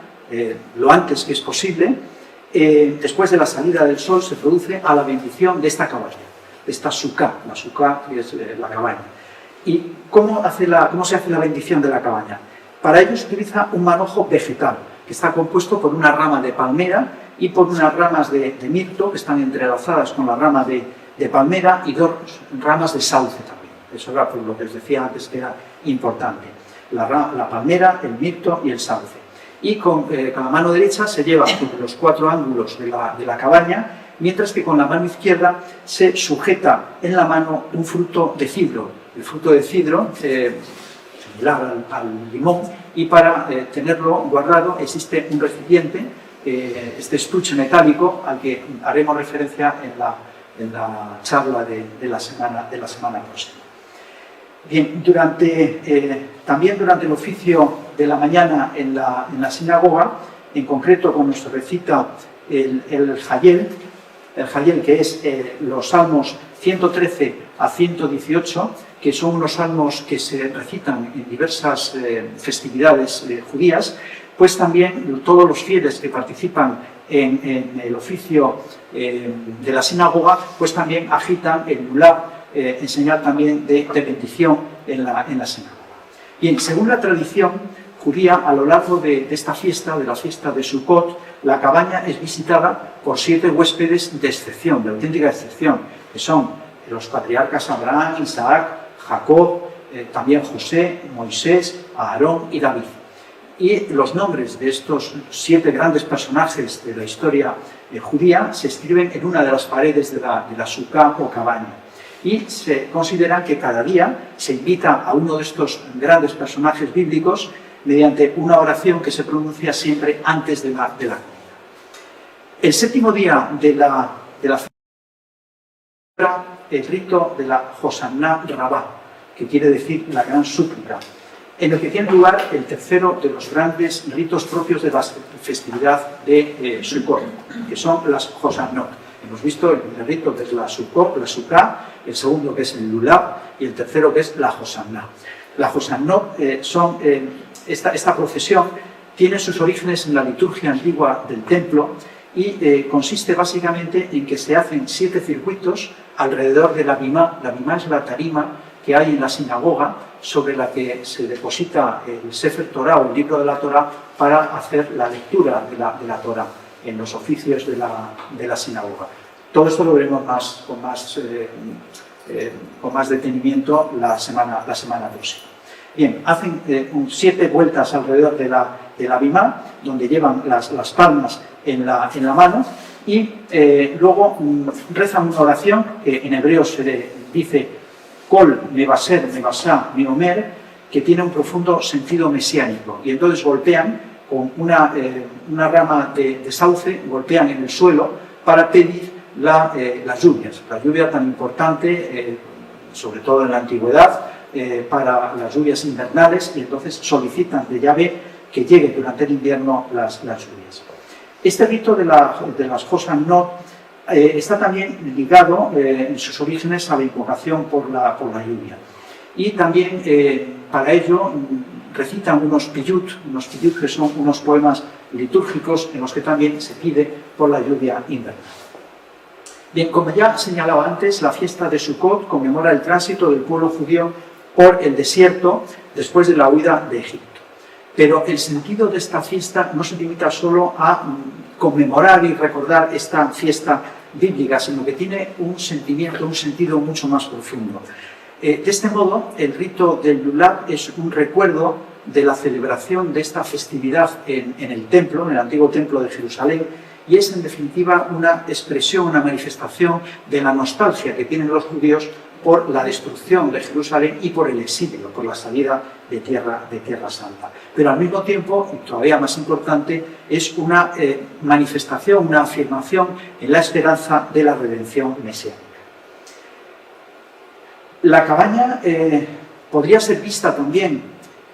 lo antes que es posible, después de la salida del sol, se produce a la bendición de esta cabaña, de esta sukkah, la sukkah que es la cabaña. ¿Y cómo se hace la bendición de la cabaña? Para ello se utiliza un manojo vegetal, que está compuesto por una rama de palmera y por unas ramas de mirto, que están entrelazadas con la rama de palmera, y 2 ramas de sauce también. Eso era por lo que les decía antes que era importante. La palmera, el mirto y el sauce. Y con la mano derecha se lleva sobre los 4 ángulos de la cabaña, mientras que con la mano izquierda se sujeta en la mano un fruto de cidro. El fruto de cidro, similar al limón, y para tenerlo guardado existe un recipiente, este estuche metálico, al que haremos referencia en la charla de la semana próxima. Bien, también durante el oficio de la mañana en la sinagoga, en concreto cuando se recita el Hayel, que es los salmos 113 a 118, que son unos salmos que se recitan en diversas festividades judías, pues también todos los fieles que participan en el oficio de la sinagoga, pues también agitan el lulav, en señal también de bendición en la sinagoga. Bien, según la tradición judía, a lo largo de esta fiesta, de la fiesta de Sukkot, la cabaña es visitada por 7 huéspedes de excepción, de auténtica excepción, que son los patriarcas Abraham, Isaac, Jacob, también José, Moisés, Aarón y David. Y los nombres de estos 7 grandes personajes de la historia judía se escriben en una de las paredes de la sukkah o cabaña. Y se considera que cada día se invita a uno de estos grandes personajes bíblicos mediante una oración que se pronuncia siempre antes de la comida. El séptimo día de la el rito de la Hosanna Rabbah, que quiere decir la gran súplica, en el que tiene lugar el tercero de los grandes ritos propios de la festividad de Sukkot, que son las Hosannot. Hemos visto el primer rito, que es la Sukkot, la Sukkah, el segundo, que es el Lulav, y el tercero, que es la Hosanna. La Hosannot esta procesión tiene sus orígenes en la liturgia antigua del templo y consiste básicamente en que se hacen 7 circuitos alrededor de la bimá. La bimá es la tarima que hay en la sinagoga sobre la que se deposita el Sefer Torah o el libro de la Torah para hacer la lectura de la Torah en los oficios de la sinagoga. Todo esto lo veremos con más detenimiento la semana próxima. Bien, hacen 7 vueltas alrededor de la bimá, donde llevan las palmas en la mano, y luego rezan una oración que en hebreo se dice Kol Mevaser Mevasá Miomer, que tiene un profundo sentido mesiánico, y entonces golpean con una rama de sauce, golpean en el suelo para pedir las lluvias. La lluvia tan importante, sobre todo en la antigüedad, para las lluvias invernales, y entonces solicitan de Yahvé que llegue durante el invierno las lluvias. Este rito de las Hosannot está también ligado en sus orígenes a la invocación por la lluvia. Y también para ello recitan unos piyut, que son unos poemas litúrgicos en los que también se pide por la lluvia invernal. Bien, como ya señalaba antes, la fiesta de Sukkot conmemora el tránsito del pueblo judío por el desierto después de la huida de Egipto. Pero el sentido de esta fiesta no se limita solo a conmemorar y recordar esta fiesta bíblica, sino que tiene un sentido mucho más profundo. De este modo, el rito del Lulav es un recuerdo de la celebración de esta festividad en el templo, en el antiguo templo de Jerusalén, y es en definitiva una expresión, una manifestación de la nostalgia que tienen los judíos por la destrucción de Jerusalén y por el exilio, por la salida de Tierra Santa. Pero al mismo tiempo, y todavía más importante, es una manifestación, una afirmación en la esperanza de la redención mesiánica. La cabaña podría ser vista también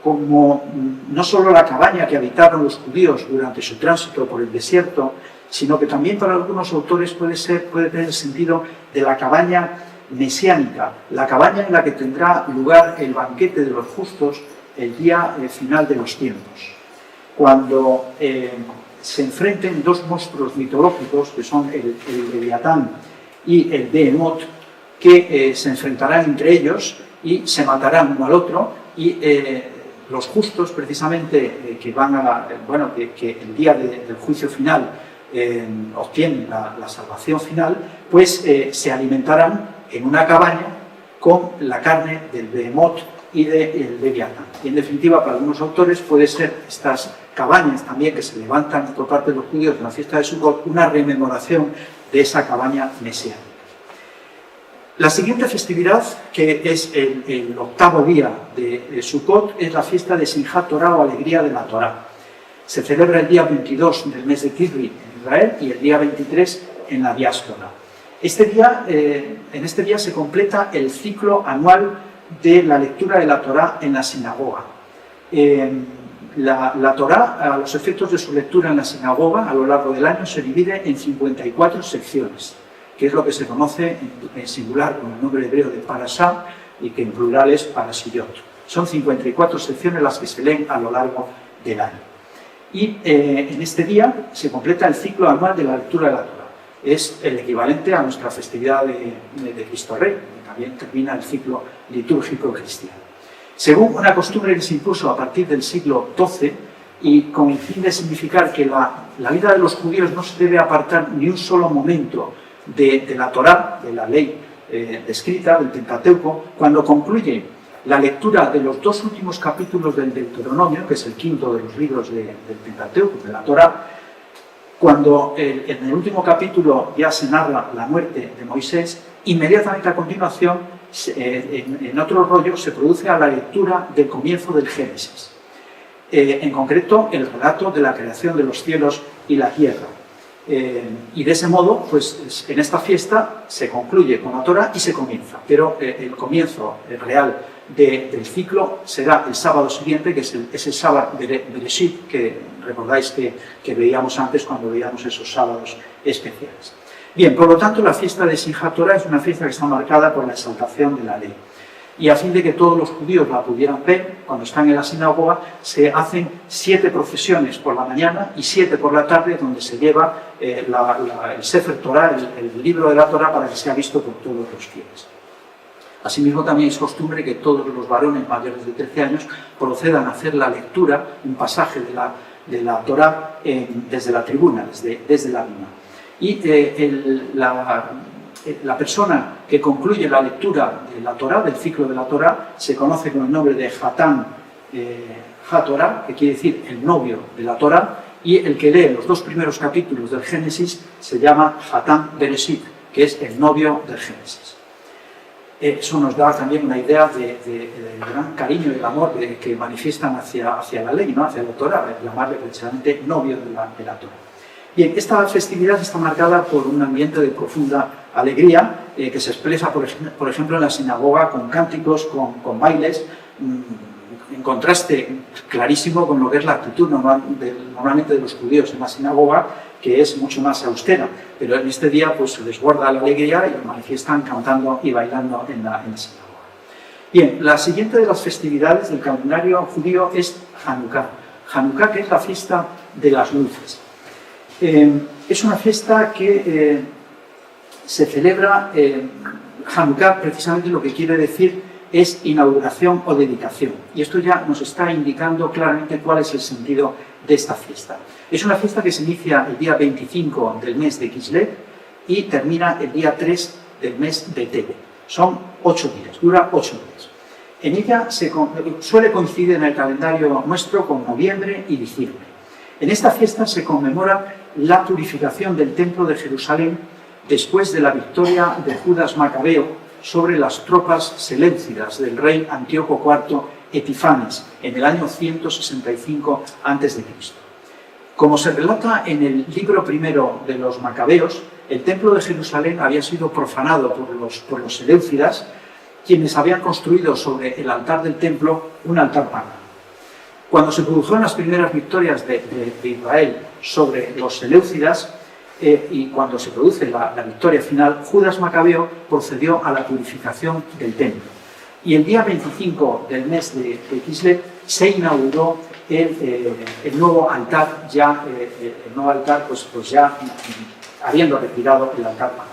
como no solo la cabaña que habitaron los judíos durante su tránsito por el desierto, sino que también para algunos autores puede tener el sentido de la cabaña mesiánica, la cabaña en la que tendrá lugar el banquete de los justos el día final de los tiempos, cuando se enfrenten 2 monstruos mitológicos, que son el Leviatán y el Behemoth, que se enfrentarán entre ellos y se matarán uno al otro, y los justos, precisamente, que el día del juicio final obtienen la salvación final, pues se alimentarán en una cabaña con la carne del Behemoth y del Leviatán. Y en definitiva, para algunos autores puede ser estas cabañas también que se levantan por parte de los judíos en la fiesta de Sukkot una rememoración de esa cabaña mesiánica. La siguiente festividad, que es el 8º día de Sukkot, es la fiesta de Simchat Torah o Alegría de la Torah. Se celebra el día 22 del mes de Tisri en Israel y el día 23 en la diáspora. En este día se completa el ciclo anual de la lectura de la Torá en la sinagoga. La Torá, a los efectos de su lectura en la sinagoga, a lo largo del año, se divide en 54 secciones, que es lo que se conoce en singular con el nombre hebreo de Parashá y que en plural es Parashiyot. Son 54 secciones las que se leen a lo largo del año. Y en este día se completa el ciclo anual de la lectura de la Torá. Es el equivalente a nuestra festividad de Cristo Rey, que también termina el ciclo litúrgico cristiano. Según una costumbre que se impuso a partir del siglo XII, y con el fin de significar que la vida de los judíos no se debe apartar ni un solo momento de la Torá, de la ley escrita, del Pentateuco, cuando concluye la lectura de los 2 últimos capítulos del Deuteronomio, que es el 5º de los libros del Pentateuco, de la Torá, cuando en el último capítulo ya se narra la muerte de Moisés, inmediatamente a continuación, en otro rollo, se produce a la lectura del comienzo del Génesis. En concreto, el relato de la creación de los cielos y la tierra. Y de ese modo, pues en esta fiesta se concluye con la Torá y se comienza, pero el comienzo real del ciclo será el sábado siguiente, que es ese sábado Bereshit, que recordáis que veíamos antes cuando veíamos esos sábados especiales. Bien, por lo tanto, la fiesta de Simchat Torah es una fiesta que está marcada por la exaltación de la ley. Y a fin de que todos los judíos la pudieran ver, cuando están en la sinagoga, se hacen 7 procesiones por la mañana y 7 por la tarde, donde se lleva el Sefer Torah, el libro de la Torah, para que sea visto por todos los fieles. Asimismo, también es costumbre que todos los varones mayores de 13 años procedan a hacer la lectura, un pasaje de la Torah desde la tribuna, desde la bima. Y la persona que concluye la lectura de la Torá, del ciclo de la Torá, se conoce con el nombre de Hatán HaTorah, que quiere decir el novio de la Torá, y el que lee los 2 primeros capítulos del Génesis se llama Hatán Bereshit, que es el novio del Génesis. Eso nos da también una idea del gran cariño y el amor que manifiestan hacia la ley, ¿no? Hacia la Torá, llamarle precisamente novio de la Torá. Bien, esta festividad está marcada por un ambiente de profunda alegría que se expresa, por ejemplo, en la sinagoga con cánticos, con bailes, en contraste clarísimo con lo que es la actitud normalmente de los judíos en la sinagoga, que es mucho más austera. Pero en este día pues, se les guarda la alegría y lo manifiestan cantando y bailando en la sinagoga. Bien, la siguiente de las festividades del calendario judío es Hanukkah. Hanukkah, que es la fiesta de las luces. Es una fiesta que se celebra, Hanukkah precisamente lo que quiere decir es inauguración o dedicación, y esto ya nos está indicando claramente cuál es el sentido de esta fiesta. Es una fiesta que se inicia el día 25 del mes de Kislev y termina el día 3 del mes de Teve. Son 8 días, dura 8 días. En ella suele coincidir en el calendario nuestro con noviembre y diciembre. En esta fiesta se conmemora la purificación del templo de Jerusalén después de la victoria de Judas Macabeo sobre las tropas seleucidas del rey Antíoco IV Epifanes en el año 165 a.C. Como se relata en el libro primero de los Macabeos, el templo de Jerusalén había sido profanado por los seleucidas, quienes habían construido sobre el altar del templo un altar pagano. Cuando se produjeron las primeras victorias de Israel sobre los seleucidas, y cuando se produce la victoria final, Judas Macabeo procedió a la purificación del templo. Y el día 25 del mes de Kislev se inauguró el nuevo altar, pues ya habiendo retirado el altar pagano.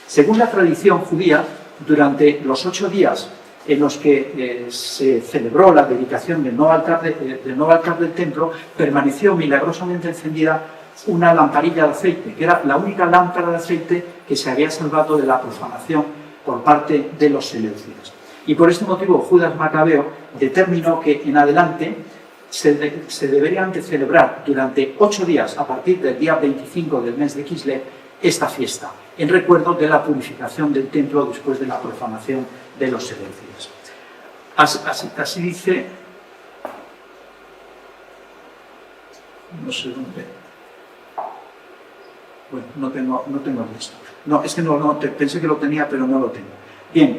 Según la tradición judía, durante los 8 días en los que se celebró la dedicación del nuevo altar del templo, permaneció milagrosamente encendida una lamparilla de aceite, que era la única lámpara de aceite que se había salvado de la profanación por parte de los seleucidas. Y por este motivo Judas Macabeo determinó que en adelante se deberían de celebrar durante 8 días, a partir del día 25 del mes de Kislev, esta fiesta, en recuerdo de la purificación del templo después de la profanación de los seleucidas. Así dice, no sé dónde. Bueno, no tengo el texto. No, es que pensé que lo tenía, pero no lo tengo. Bien,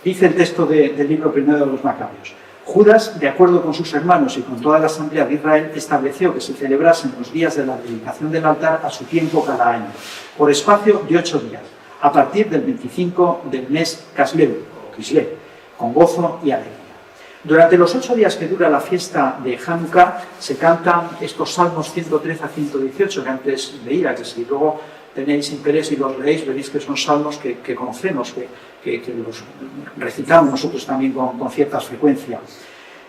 dice el texto del libro primero de los Macabeos. Judas, de acuerdo con sus hermanos y con toda la asamblea de Israel, estableció que se celebrasen los días de la dedicación del altar a su tiempo cada año, por espacio de 8 días, a partir del 25 del mes Kislev, con gozo y alegría. Durante los 8 días que dura la fiesta de Hanukkah se cantan estos salmos 113 a 118 que antes leía, que si luego tenéis interés y los leéis veréis que son salmos que conocemos, que los recitamos nosotros también con cierta frecuencia.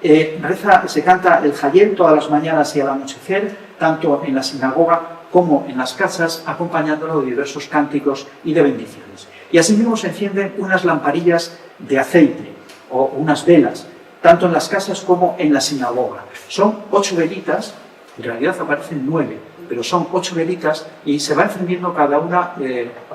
Se canta el Hayel todas las mañanas y al anochecer, tanto en la sinagoga como en las casas, acompañándolo de diversos cánticos y de bendiciones. Y asimismo se encienden unas lamparillas de aceite o unas velas, tanto en las casas como en la sinagoga. Son 8 velitas, en realidad aparecen 9, pero son 8 velitas y se va encendiendo cada una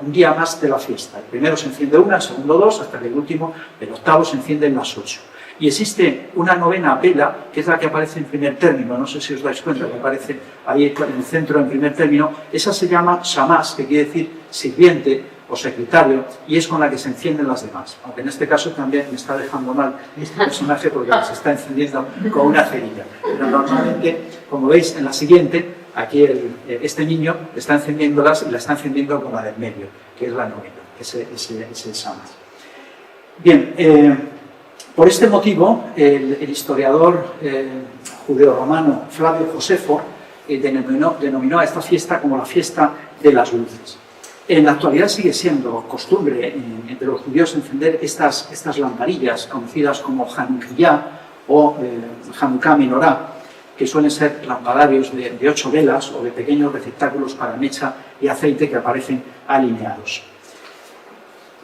un día más de la fiesta. El primero se enciende una, el segundo 2, hasta que el último, el octavo, se encienden las 8. Y existe una novena vela, que es la que aparece en primer término, no sé si os dais cuenta, que aparece ahí en el centro en primer término. Esa se llama shamash, que quiere decir sirviente o secretario, y es con la que se encienden las demás. Aunque en este caso también me está dejando mal este personaje porque se está encendiendo con una cerilla. Pero normalmente, como veis en la siguiente, aquí este niño está encendiéndolas y la está encendiendo con la del medio, que es la novena, ese shamash. Bien, por este motivo, el historiador judeo-romano Flavio Josefo denominó a esta fiesta como la fiesta de las luces. En la actualidad sigue siendo costumbre entre los judíos encender estas lamparillas conocidas como Hanukkah o Hanukkah Menorá, que suelen ser lampadarios de 8 velas o de pequeños receptáculos para mecha y aceite que aparecen alineados.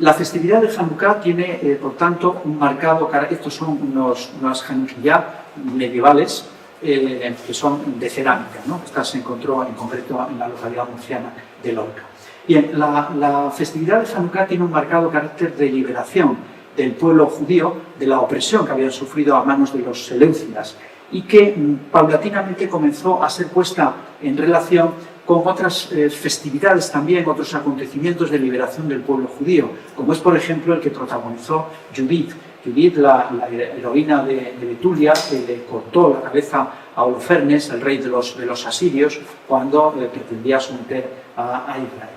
La festividad de Hanukkah tiene, por tanto, un marcado carácter. Estos son unas Hanukkah medievales que son de cerámica, ¿no? Esta se encontró en concreto en la localidad murciana de Lorca. Bien, la festividad de Hanukkah tiene un marcado carácter de liberación del pueblo judío de la opresión que habían sufrido a manos de los seleucidas y que paulatinamente comenzó a ser puesta en relación con otras festividades también, otros acontecimientos de liberación del pueblo judío, como es por ejemplo el que protagonizó Judith. Judith, la heroína de Betulia, que le cortó la cabeza a Holofernes, el rey de los asirios, cuando pretendía someter a Israel.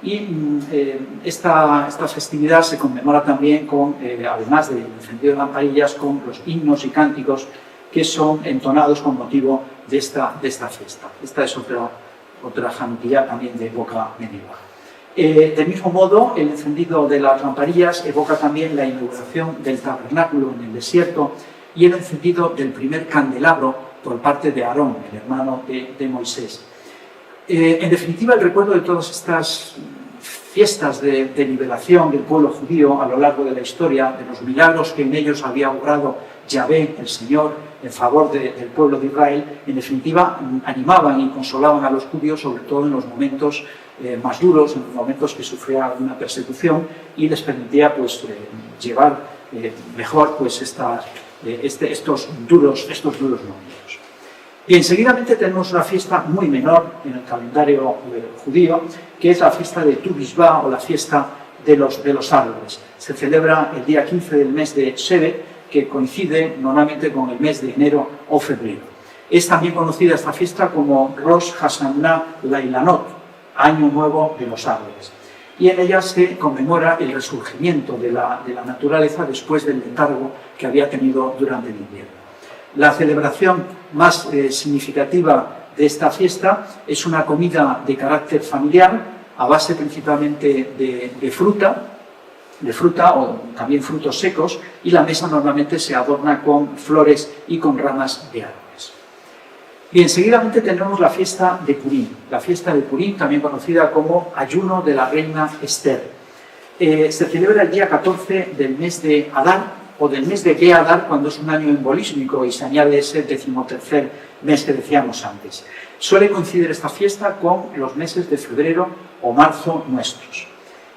Y esta festividad se conmemora también con, además del encendido de lamparillas, con los himnos y cánticos que son entonados con motivo de esta fiesta. Esta es otra Hanukkah también de época medieval. Del mismo modo, el encendido de las lamparillas evoca también la inauguración del tabernáculo en el desierto y el encendido del primer candelabro por parte de Aarón, el hermano de Moisés. En definitiva, el recuerdo de todas estas fiestas de liberación del pueblo judío a lo largo de la historia, de los milagros que en ellos había obrado Yahvé, el Señor, en favor del pueblo de Israel, en definitiva animaban y consolaban a los judíos, sobre todo en los momentos más duros, en los momentos que sufría una persecución, y les permitía llevar mejor estos duros momentos. Bien, seguidamente tenemos una fiesta muy menor en el calendario judío, que es la fiesta de Tu Bishvá, o la fiesta de los árboles. Se celebra el día 15 del mes de Shevet, que coincide normalmente con el mes de enero o febrero. Es también conocida esta fiesta como Rosh Hashanah Lailanot, Año Nuevo de los Árboles. Y en ella se conmemora el resurgimiento de la naturaleza después del letargo que había tenido durante el invierno. La celebración más significativa de esta fiesta es una comida de carácter familiar, a base principalmente de fruta o también frutos secos, y la mesa normalmente se adorna con flores y con ramas de árboles. Bien, seguidamente tenemos la fiesta de Purim. La fiesta de Purim, también conocida como Ayuno de la Reina Esther. Se celebra el día 14 del mes de Adar, o del mes de Geadar, cuando es un año embolísmico y se añade ese 13º mes que decíamos antes. Suele coincidir esta fiesta con los meses de febrero o marzo nuestros.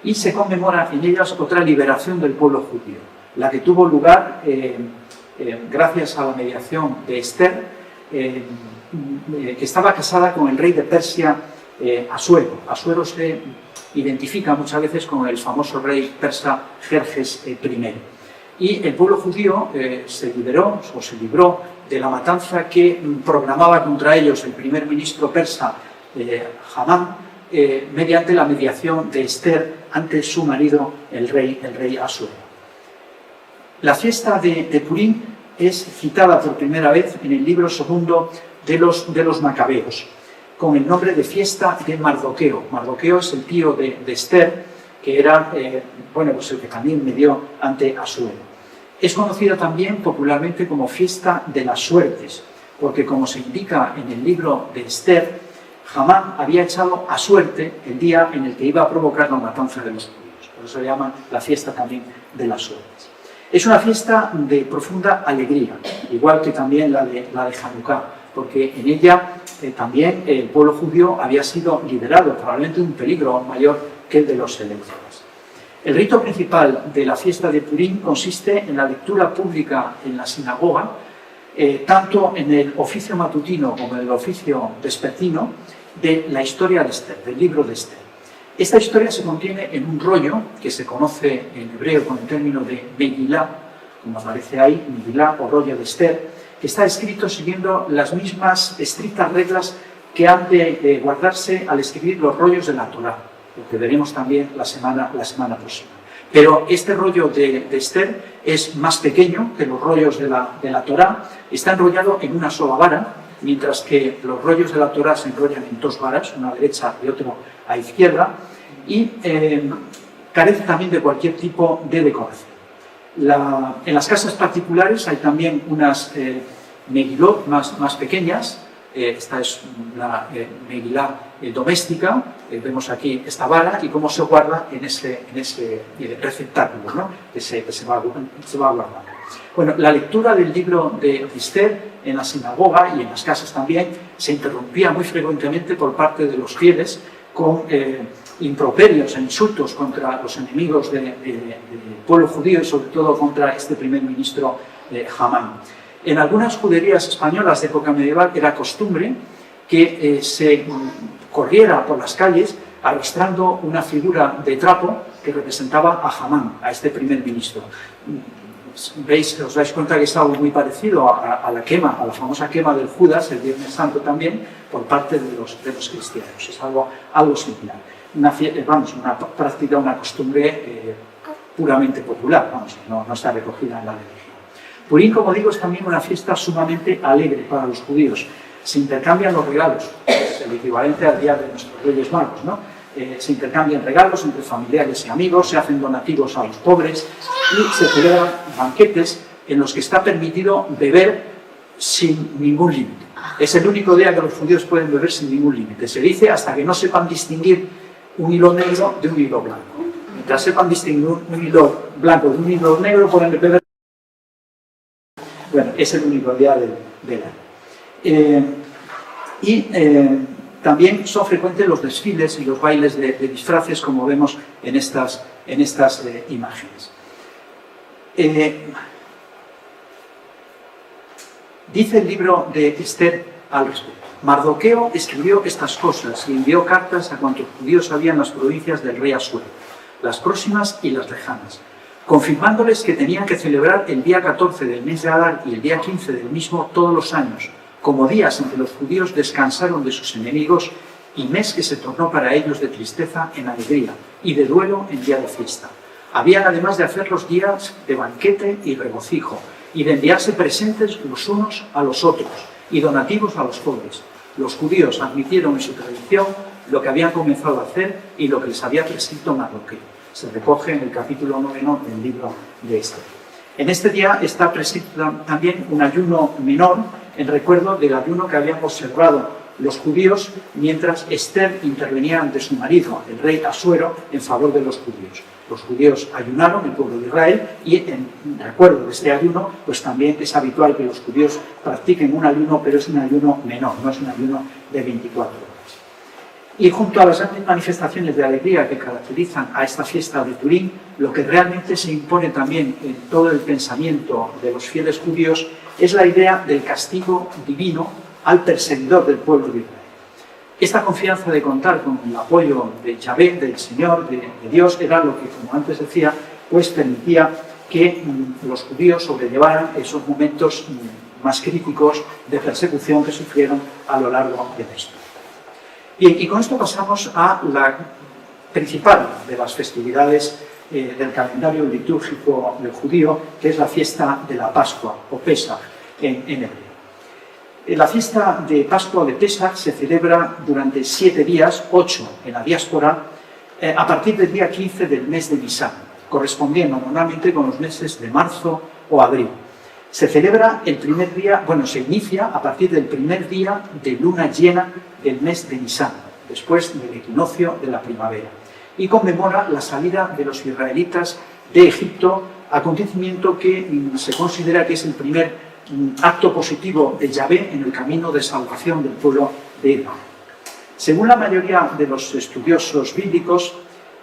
Y se conmemora en ellas otra liberación del pueblo judío, la que tuvo lugar gracias a la mediación de Esther, que estaba casada con el rey de Persia, Asuero. Asuero se identifica muchas veces con el famoso rey persa Jerjes I. Y el pueblo judío se libró de la matanza que programaba contra ellos el primer ministro persa, Hamán, mediante la mediación de Esther ante su marido, el rey Asuero. La fiesta de Purim es citada por primera vez en el libro segundo de los Macabeos, con el nombre de fiesta de Mardoqueo. Mardoqueo es el tío de Esther, que era el que también medió ante Asuero. Es conocida también popularmente como fiesta de las suertes, porque como se indica en el libro de Esther, Hamán había echado a suerte el día en el que iba a provocar la matanza de los judíos. Por eso se llama la fiesta también de las suertes. Es una fiesta de profunda alegría, igual que también la de Hanukkah, porque en ella también el pueblo judío había sido liberado, probablemente de un peligro mayor que el de los seleucidas. El rito principal de la fiesta de Purim consiste en la lectura pública en la sinagoga, tanto en el oficio matutino como en el oficio vespertino, de la historia de Esther, del libro de Esther. Esta historia se contiene en un rollo que se conoce en hebreo con el término de Megilá, como aparece ahí, Megilá o rollo de Esther, que está escrito siguiendo las mismas estrictas reglas que han de guardarse al escribir los rollos de la Torá, lo que veremos también la semana próxima. Pero este rollo de Esther es más pequeño que los rollos de la Torá, está enrollado en una sola vara, mientras que los rollos de la Torá se enrollan en dos varas, una a derecha y otra a izquierda, y carece también de cualquier tipo de decoración. En las casas particulares hay también unas megilot más pequeñas. Esta es una megilá doméstica. Vemos aquí esta vara y cómo se guarda en ese receptáculo, ¿no? que se va guardando. Bueno, la lectura del libro de Esther en la sinagoga y en las casas también se interrumpía muy frecuentemente por parte de los fieles con improperios e insultos contra los enemigos del pueblo judío y sobre todo contra este primer ministro Hamán. En algunas juderías españolas de época medieval era costumbre que se corriera por las calles arrastrando una figura de trapo que representaba a Hamán, a este primer ministro. Os dais cuenta que es algo muy parecido a la famosa quema del Judas, el Viernes Santo también, por parte de los cristianos. Es algo similar. Una práctica, una costumbre puramente popular, no está recogida en la religión. Purim, como digo, es también una fiesta sumamente alegre para los judíos. Se intercambian los regalos, es el equivalente al día de nuestros Reyes Magos, ¿no? Se intercambian regalos entre familiares y amigos, se hacen donativos a los pobres y se celebran banquetes en los que está permitido beber sin ningún límite. Es el único día que los judíos pueden beber sin ningún límite. Se dice hasta que no sepan distinguir un hilo negro de un hilo blanco. Mientras sepan distinguir un hilo blanco de un hilo negro, pueden beber. Bueno, es el único día del año. También son frecuentes los desfiles y los bailes de disfraces, como vemos en estas imágenes. Dice el libro de Esther al respecto. Mardoqueo escribió estas cosas y envió cartas a cuantos judíos había en las provincias del rey Asuero, las próximas y las lejanas, confirmándoles que tenían que celebrar el día 14 del mes de Adar y el día 15 del mismo todos los años, como días en que los judíos descansaron de sus enemigos y mes que se tornó para ellos de tristeza en alegría y de duelo en día de fiesta. Habían además de hacer los días de banquete y regocijo y de enviarse presentes los unos a los otros y donativos a los pobres. Los judíos admitieron en su tradición lo que habían comenzado a hacer y lo que les había prescrito Mardoqueo. Se recoge en el capítulo 9 del libro de Esther. En este día está prescrito también un ayuno menor en recuerdo del ayuno que habían observado los judíos mientras Esther intervenía ante su marido, el rey Asuero, en favor de los judíos. Los judíos ayunaron, el pueblo de Israel, y en recuerdo de este ayuno, pues también es habitual que los judíos practiquen un ayuno, pero es un ayuno menor, no es un ayuno de 24 horas. Y junto a las grandes manifestaciones de alegría que caracterizan a esta fiesta de Purim, lo que realmente se impone también en todo el pensamiento de los fieles judíos es la idea del castigo divino al perseguidor del pueblo de Israel. Esta confianza de contar con el apoyo de Yahvé, del Señor, de Dios, era lo que, como antes decía, pues permitía que los judíos sobrellevaran esos momentos más críticos de persecución que sufrieron a lo largo de la historia. Bien, y con esto pasamos a la principal de las festividades del calendario litúrgico del judío, que es la fiesta de la Pascua, o Pesaj en hebreo. La fiesta de Pascua o de Pesaj se celebra durante 7 días, 8 en la diáspora, a partir del día 15 del mes de Nisan, correspondiendo normalmente con los meses de marzo o abril. Se celebra el primer día, se inicia a partir del primer día de luna llena del mes de Nisan, después del equinoccio de la primavera, y conmemora la salida de los israelitas de Egipto, acontecimiento que se considera que es el primer acto positivo de Yahvé en el camino de salvación del pueblo de Israel. Según la mayoría de los estudiosos bíblicos,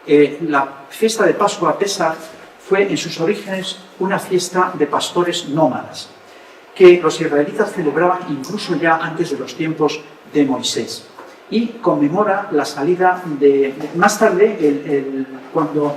La fiesta de Pascua, Pesach, fue en sus orígenes una fiesta de pastores nómadas, que los israelitas celebraban incluso ya antes de los tiempos de Moisés. Y conmemora la salida de... Más tarde, cuando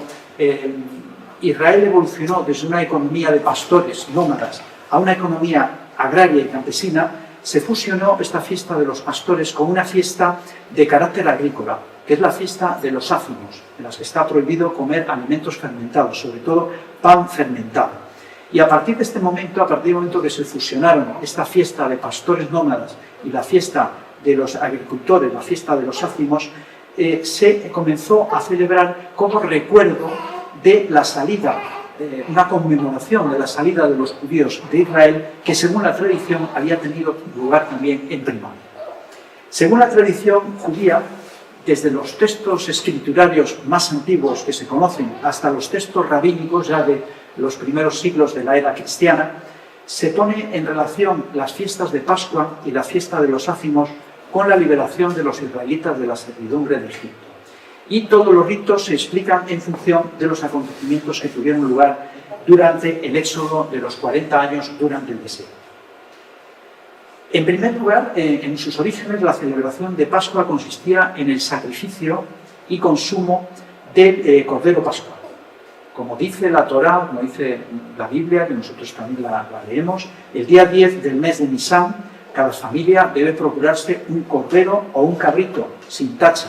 Israel evolucionó desde una economía de pastores nómadas a una economía agraria y campesina, se fusionó esta fiesta de los pastores con una fiesta de carácter agrícola, que es la fiesta de los ácimos, en las que está prohibido comer alimentos fermentados, sobre todo pan fermentado. Y a partir de este momento, a partir del momento que se fusionaron esta fiesta de pastores nómadas y la fiesta de los agricultores, la fiesta de los ácimos, se comenzó a celebrar como recuerdo de la salida, una conmemoración de la salida de los judíos de Israel, que según la tradición había tenido lugar también en primavera. Según la tradición judía, desde los textos escriturarios más antiguos que se conocen hasta los textos rabínicos ya de los primeros siglos de la era cristiana, se pone en relación las fiestas de Pascua y la fiesta de los ácimos con la liberación de los israelitas de la servidumbre de Egipto. Y todos los ritos se explican en función de los acontecimientos que tuvieron lugar durante el éxodo de los 40 años durante el desierto. En primer lugar, en sus orígenes, la celebración de Pascua consistía en el sacrificio y consumo del Cordero Pascual. Como dice la Torá, como dice la Biblia, que nosotros también la leemos, el día 10 del mes de Nisan, cada familia debe procurarse un cordero o un cabrito sin tacha.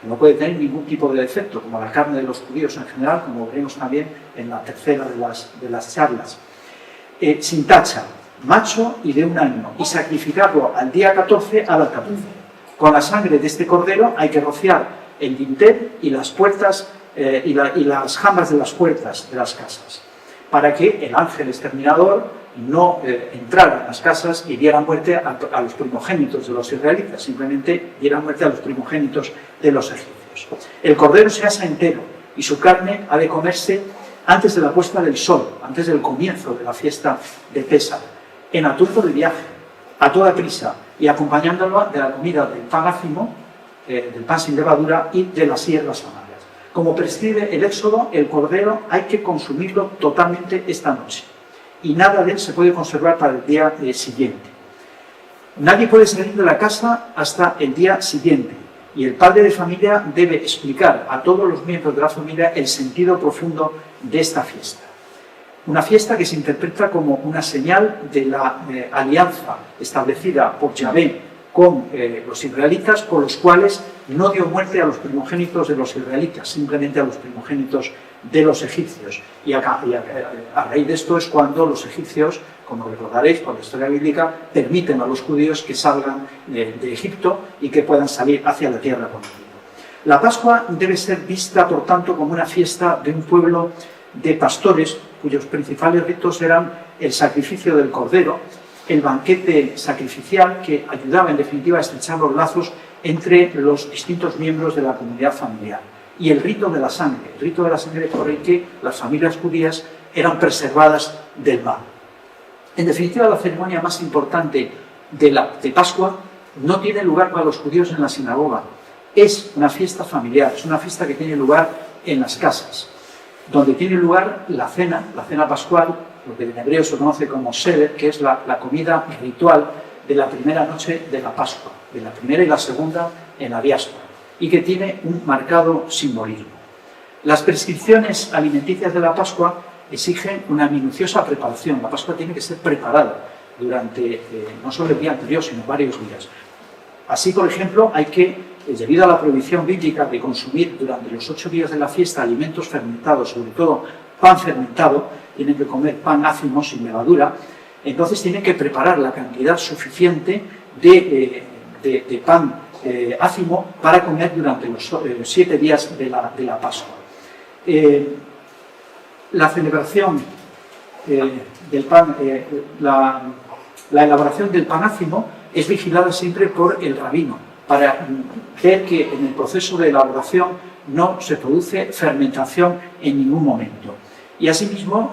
No puede tener ningún tipo de defecto, como la carne de los judíos en general, como veremos también en la tercera de las charlas. Sin tacha, macho y de 1 año, y sacrificarlo al día 14 al alcapuce. Con la sangre de este cordero hay que rociar el dintel y las puertas y las jambas de las puertas de las casas, para que el ángel exterminador no entrara en las casas y diera muerte a los primogénitos de los israelitas, simplemente diera muerte a los primogénitos de los egipcios. El cordero se asa entero y su carne ha de comerse antes de la puesta del sol, antes del comienzo de la fiesta de Pesach, en atuendo de viaje, a toda prisa, y acompañándolo de la comida del pan ácimo, del pan sin levadura y de las hierbas amargas. Como prescribe el Éxodo, el cordero hay que consumirlo totalmente esta noche, y nada de él se puede conservar para el día siguiente. Nadie puede salir de la casa hasta el día siguiente, y el padre de familia debe explicar a todos los miembros de la familia el sentido profundo de esta fiesta. Una fiesta que se interpreta como una señal de la alianza establecida por Yahvé con los israelitas, con los cuales no dio muerte a los primogénitos de los israelitas, simplemente a los primogénitos de los egipcios. Y a raíz de esto es cuando los egipcios, como recordaréis por la historia bíblica, permiten a los judíos que salgan de Egipto y que puedan salir hacia la tierra prometida. La Pascua debe ser vista, por tanto, como una fiesta de un pueblo de pastores cuyos principales ritos eran el sacrificio del cordero, el banquete sacrificial que ayudaba en definitiva a estrechar los lazos entre los distintos miembros de la comunidad familiar, y el rito de la sangre, por el que las familias judías eran preservadas del mal. En definitiva, la ceremonia más importante de Pascua no tiene lugar para los judíos en la sinagoga, es una fiesta familiar, es una fiesta que tiene lugar en las casas, donde tiene lugar la cena pascual, lo que en hebreo se conoce como seder, que es la comida ritual de la primera noche de la Pascua, de la primera y la segunda en la diáspora, y que tiene un marcado simbolismo. Las prescripciones alimenticias de la Pascua exigen una minuciosa preparación. La Pascua tiene que ser preparada durante no solo el día anterior, sino varios días. Así, por ejemplo, hay que, debido a la prohibición bíblica de consumir durante los 8 días de la fiesta alimentos fermentados, sobre todo pan fermentado, tienen que comer pan ácimo sin levadura, entonces tienen que preparar la cantidad suficiente de pan ácimo para comer durante los 7 días de la Pascua. La celebración del pan, la elaboración del pan ácimo es vigilada siempre por el rabino, para ver que en el proceso de elaboración no se produce fermentación en ningún momento. Y asimismo,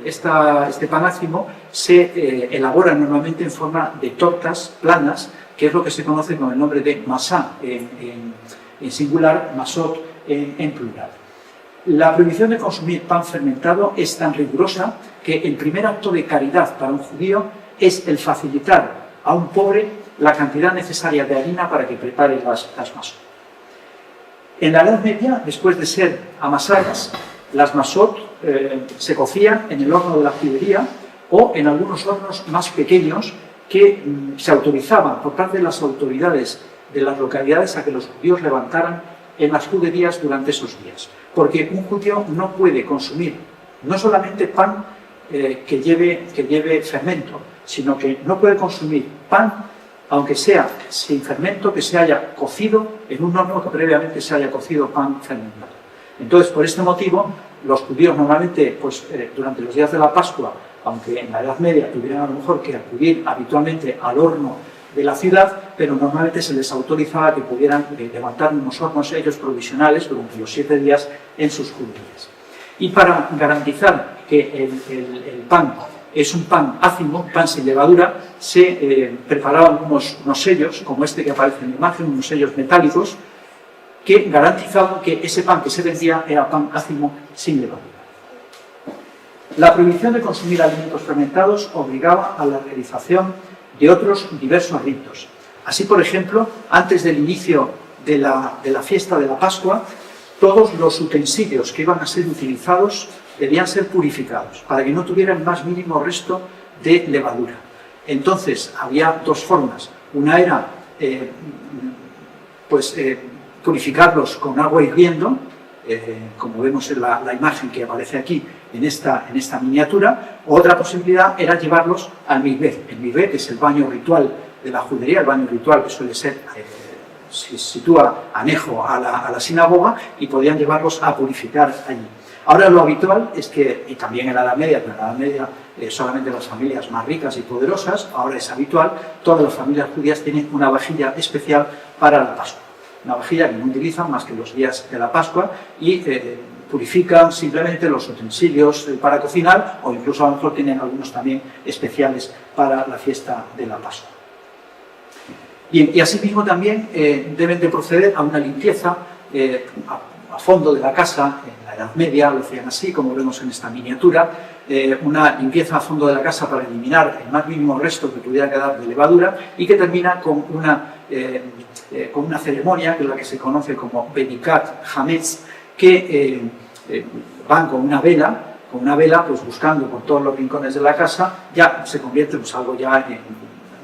este pan ácimo se elabora normalmente en forma de tortas planas, que es lo que se conoce con el nombre de masá, en singular, masot en plural. La prohibición de consumir pan fermentado es tan rigurosa que el primer acto de caridad para un judío es el facilitar a un pobre la cantidad necesaria de harina para que prepare las masot. En la Edad Media, después de ser amasadas, las masot se cocían en el horno de la judería o en algunos hornos más pequeños que se autorizaban por parte de las autoridades de las localidades a que los judíos levantaran en las juderías durante esos días. Porque un judío no puede consumir no solamente pan que lleve fermento, sino que no puede consumir pan, aunque sea sin fermento, que se haya cocido en un horno que previamente se haya cocido pan fermentado. Entonces, por este motivo, los judíos normalmente, pues, durante los días de la Pascua, aunque en la Edad Media tuvieran a lo mejor que acudir habitualmente al horno de la ciudad, pero normalmente se les autorizaba que pudieran levantar unos hornos ellos provisionales durante los 7 días en sus juderías. Y para garantizar que el pan es un pan ácimo, pan sin levadura, se preparaban unos sellos, como este que aparece en la imagen, unos sellos metálicos, que garantizaban que ese pan que se vendía era pan ácimo sin levadura. La prohibición de consumir alimentos fermentados obligaba a la realización de otros diversos ritos. Así, por ejemplo, antes del inicio de la fiesta de la Pascua, todos los utensilios que iban a ser utilizados debían ser purificados para que no tuvieran el más mínimo resto de levadura. Entonces, había dos formas. Una era purificarlos con agua hirviendo, como vemos en la imagen que aparece aquí en esta miniatura. Otra posibilidad era llevarlos al mikvé. El mikvé, que es el baño ritual de la judería, el baño ritual que suele ser, se sitúa anejo a la sinagoga, y podían llevarlos a purificar allí. Ahora lo habitual es que, y también en la Edad Media, pero en la Edad Media solamente las familias más ricas y poderosas, ahora es habitual, todas las familias judías tienen una vajilla especial para la Pascua. Una vajilla que no utilizan más que los días de la Pascua y purifican simplemente los utensilios para cocinar, o incluso a lo mejor tienen algunos también especiales para la fiesta de la Pascua. Bien, y asimismo también deben de proceder a una limpieza a fondo de la casa. En la Edad Media lo hacían así, como vemos en esta miniatura, una limpieza a fondo de la casa para eliminar el más mínimo resto que pudiera quedar de levadura, y que termina con una ceremonia que es la que se conoce como Bedikat Hametz, que van con una vela pues buscando por todos los rincones de la casa. Ya se convierte en algo ya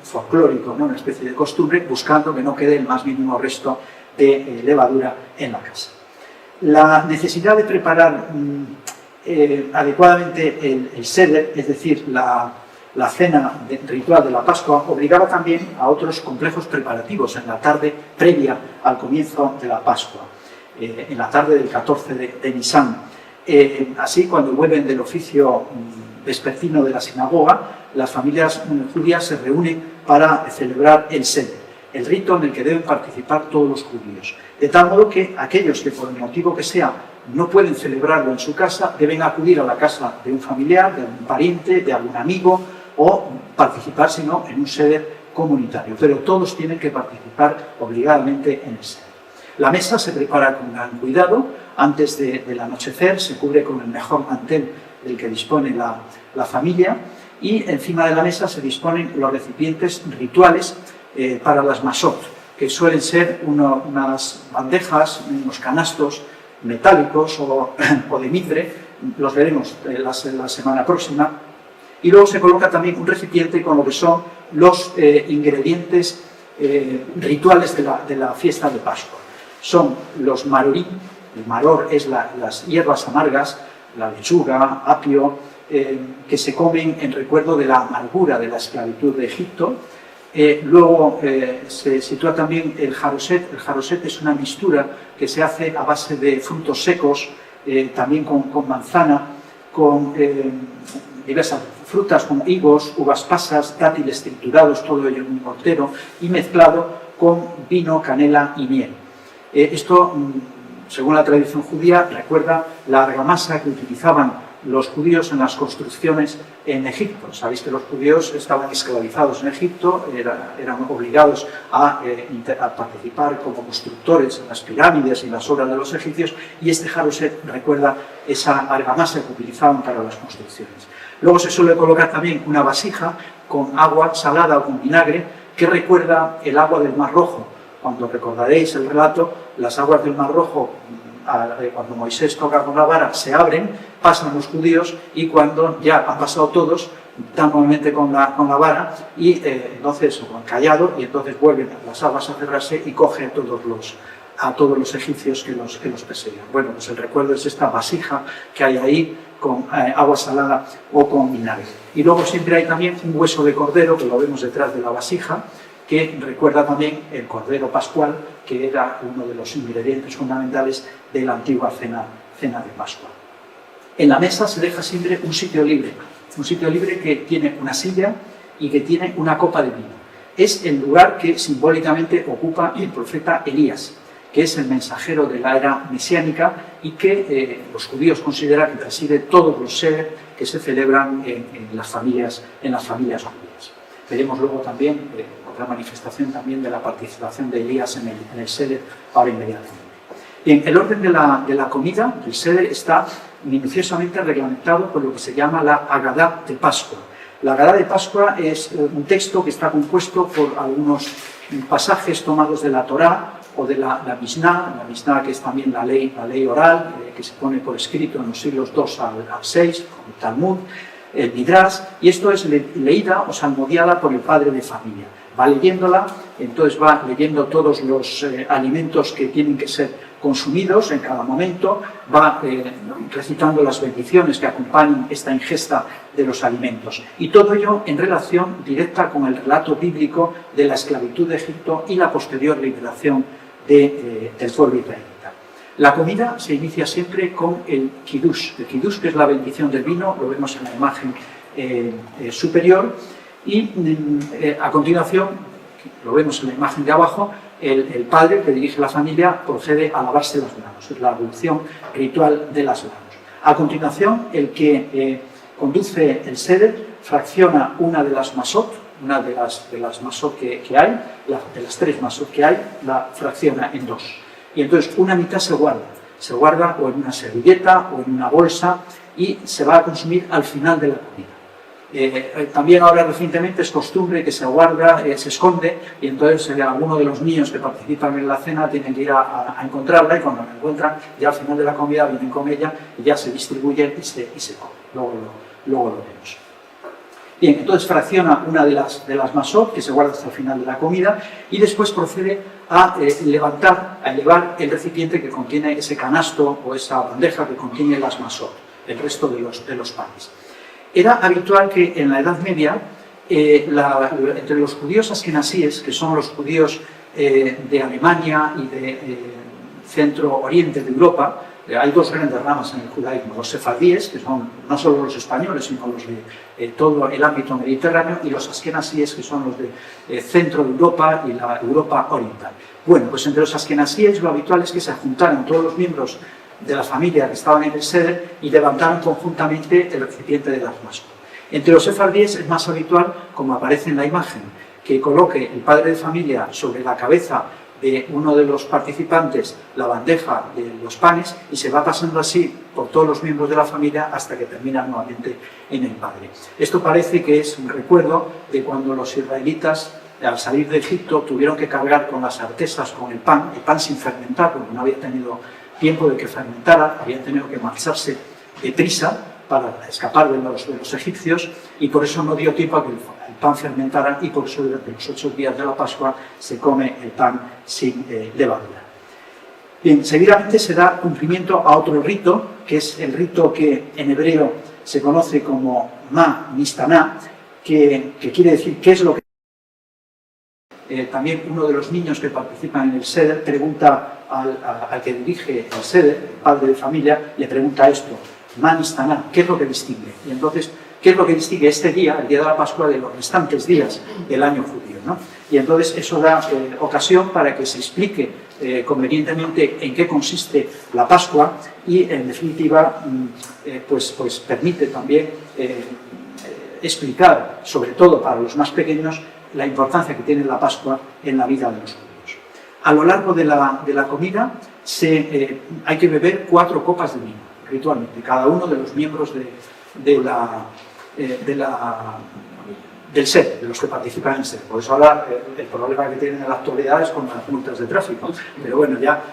folclórico, ¿no? Una especie de costumbre, buscando que no quede el más mínimo resto de levadura en la casa. La necesidad de preparar adecuadamente el seder, es decir, la cena ritual de la Pascua, obligaba también a otros complejos preparativos en la tarde previa al comienzo de la Pascua, en la tarde del 14 de Nisan. Así, cuando vuelven del oficio vespertino de la sinagoga, las familias judías se reúnen para celebrar el seder, el rito en el que deben participar todos los judíos. De tal modo que aquellos que por el motivo que sea no pueden celebrarlo en su casa, deben acudir a la casa de un familiar, de algún pariente, de algún amigo, o participar, si no, en un seder comunitario. Pero todos tienen que participar obligadamente en el seder. La mesa se prepara con gran cuidado. Antes del anochecer se cubre con el mejor mantel del que dispone la familia, y encima de la mesa se disponen los recipientes rituales para las masot, que suelen ser unas bandejas, unos canastos metálicos o de midre. Los veremos la semana próxima. Y luego se coloca también un recipiente con lo que son los ingredientes rituales de la fiesta de Pascua. Son los marorim. El maror es las hierbas amargas, la lechuga, apio, que se comen en recuerdo de la amargura de la esclavitud de Egipto. Luego se sitúa también el jaroset. El jaroset es una mixtura que se hace a base de frutos secos, también con manzana, con diversas frutas como higos, uvas pasas, dátiles triturados, todo ello en un mortero, y mezclado con vino, canela y miel. Esto, según la tradición judía, recuerda la argamasa que utilizaban los judíos en las construcciones en Egipto. Sabéis que los judíos estaban esclavizados en Egipto, eran obligados a participar como constructores en las pirámides y las obras de los egipcios, y este jaroset recuerda esa argamasa que utilizaban para las construcciones. Luego se suele colocar también una vasija con agua salada o con vinagre que recuerda el agua del Mar Rojo. Cuando recordaréis el relato, las aguas del Mar Rojo, cuando Moisés toca con la vara, se abren, pasan los judíos, y cuando ya han pasado todos, dan nuevamente con la vara, y entonces, o con callado, y entonces vuelven las aguas a cerrarse y cogen a todos los egipcios que los perseguían. Bueno, pues el recuerdo es esta vasija que hay ahí con agua salada o con vinagre. Y luego siempre hay también un hueso de cordero, que lo vemos detrás de la vasija, que recuerda también el cordero pascual, que era uno de los ingredientes fundamentales de la antigua cena de Pascua. En la mesa se deja siempre un sitio libre que tiene una silla y que tiene una copa de vino. Es el lugar que simbólicamente ocupa el profeta Elías, que es el mensajero de la era mesiánica y que los judíos consideran que preside todos los seder que se celebran en las familias judías. Veremos luego también otra manifestación también de la participación de Elías en el seder ahora inmediatamente. Bien, el orden de la comida del seder está minuciosamente reglamentado por lo que se llama la Agadá de Pascua. La Agadá de Pascua es un texto que está compuesto por algunos pasajes tomados de la Torá o de la Misná, que es también la ley oral, que se pone por escrito en los siglos II al VI, como el Talmud, el Midrash, y esto es leída o salmodiada por el padre de familia. Va leyéndola, entonces va leyendo todos los alimentos que tienen que ser consumidos en cada momento, va recitando las bendiciones que acompañan esta ingesta de los alimentos. Y todo ello en relación directa con el relato bíblico de la esclavitud de Egipto y la posterior liberación del pueblo israelita. La comida se inicia siempre con el kiddush. El kiddush, que es la bendición del vino, lo vemos en la imagen superior, y a continuación, lo vemos en la imagen de abajo, el padre que dirige la familia procede a lavarse las manos, es la ablución ritual de las manos. A continuación, el que conduce el seder fracciona una de las masot, una de las masot que hay, de las 3 masot que hay, la fracciona en 2. Y entonces una mitad se guarda o en una servilleta o en una bolsa, y se va a consumir al final de la comida. También ahora recientemente es costumbre que se guarda, se esconde, y entonces algunos de los niños que participan en la cena tienen que ir a encontrarla, y cuando la encuentran, ya al final de la comida vienen con ella y ya se distribuyen y se come. Luego lo vemos. Bien, entonces fracciona una de las masot, que se guarda hasta el final de la comida, y después procede a elevar el recipiente que contiene ese canasto o esa bandeja que contiene las masot, el resto de los panes. Era habitual que en la Edad Media, entre los judíos askenasíes, que son los judíos de Alemania y de Centro Oriente de Europa, hay 2 grandes ramas en el judaísmo: los sefardíes, que son no solo los españoles, sino los de todo el ámbito mediterráneo, y los askenasíes, que son los de centro de Europa y la Europa oriental. Bueno, pues entre los askenasíes lo habitual es que se juntaran todos los miembros de la familia que estaban en el seder y levantaran conjuntamente el recipiente de las masot. Entre los sefardíes es más habitual, como aparece en la imagen, que coloque el padre de familia sobre la cabeza de uno de los participantes la bandeja de los panes, y se va pasando así por todos los miembros de la familia hasta que termina nuevamente en el padre. Esto parece que es un recuerdo de cuando los israelitas, al salir de Egipto, tuvieron que cargar con las artesas, con el pan sin fermentar, porque no había tenido tiempo de que fermentara, habían tenido que marcharse deprisa para escapar de los egipcios, y por eso no dio tiempo a que el pan fermentara, y por eso durante los 8 días de la Pascua se come el pan sin levadura. Bien, seguidamente se da cumplimiento a otro rito, que es el rito que en hebreo se conoce como Ma Nistaná, que quiere decir qué es lo que... También uno de los niños que participan en el seder pregunta al que dirige el seder, el padre de familia, le pregunta esto: Ma Nistaná, ¿qué es lo que distingue? Y entonces, ¿qué es lo que distingue este día, el día de la Pascua, de los restantes días del año judío, ¿no? Y entonces eso da ocasión para que se explique convenientemente en qué consiste la Pascua y, en definitiva, pues permite también explicar, sobre todo para los más pequeños, la importancia que tiene la Pascua en la vida de los judíos. A lo largo de la comida hay que beber 4 copas de vino, ritualmente, cada uno de los miembros del SED, de los que participan en el SED. Por eso ahora el problema que tienen en la actualidad es con las multas de tráfico. Pero bueno, ya,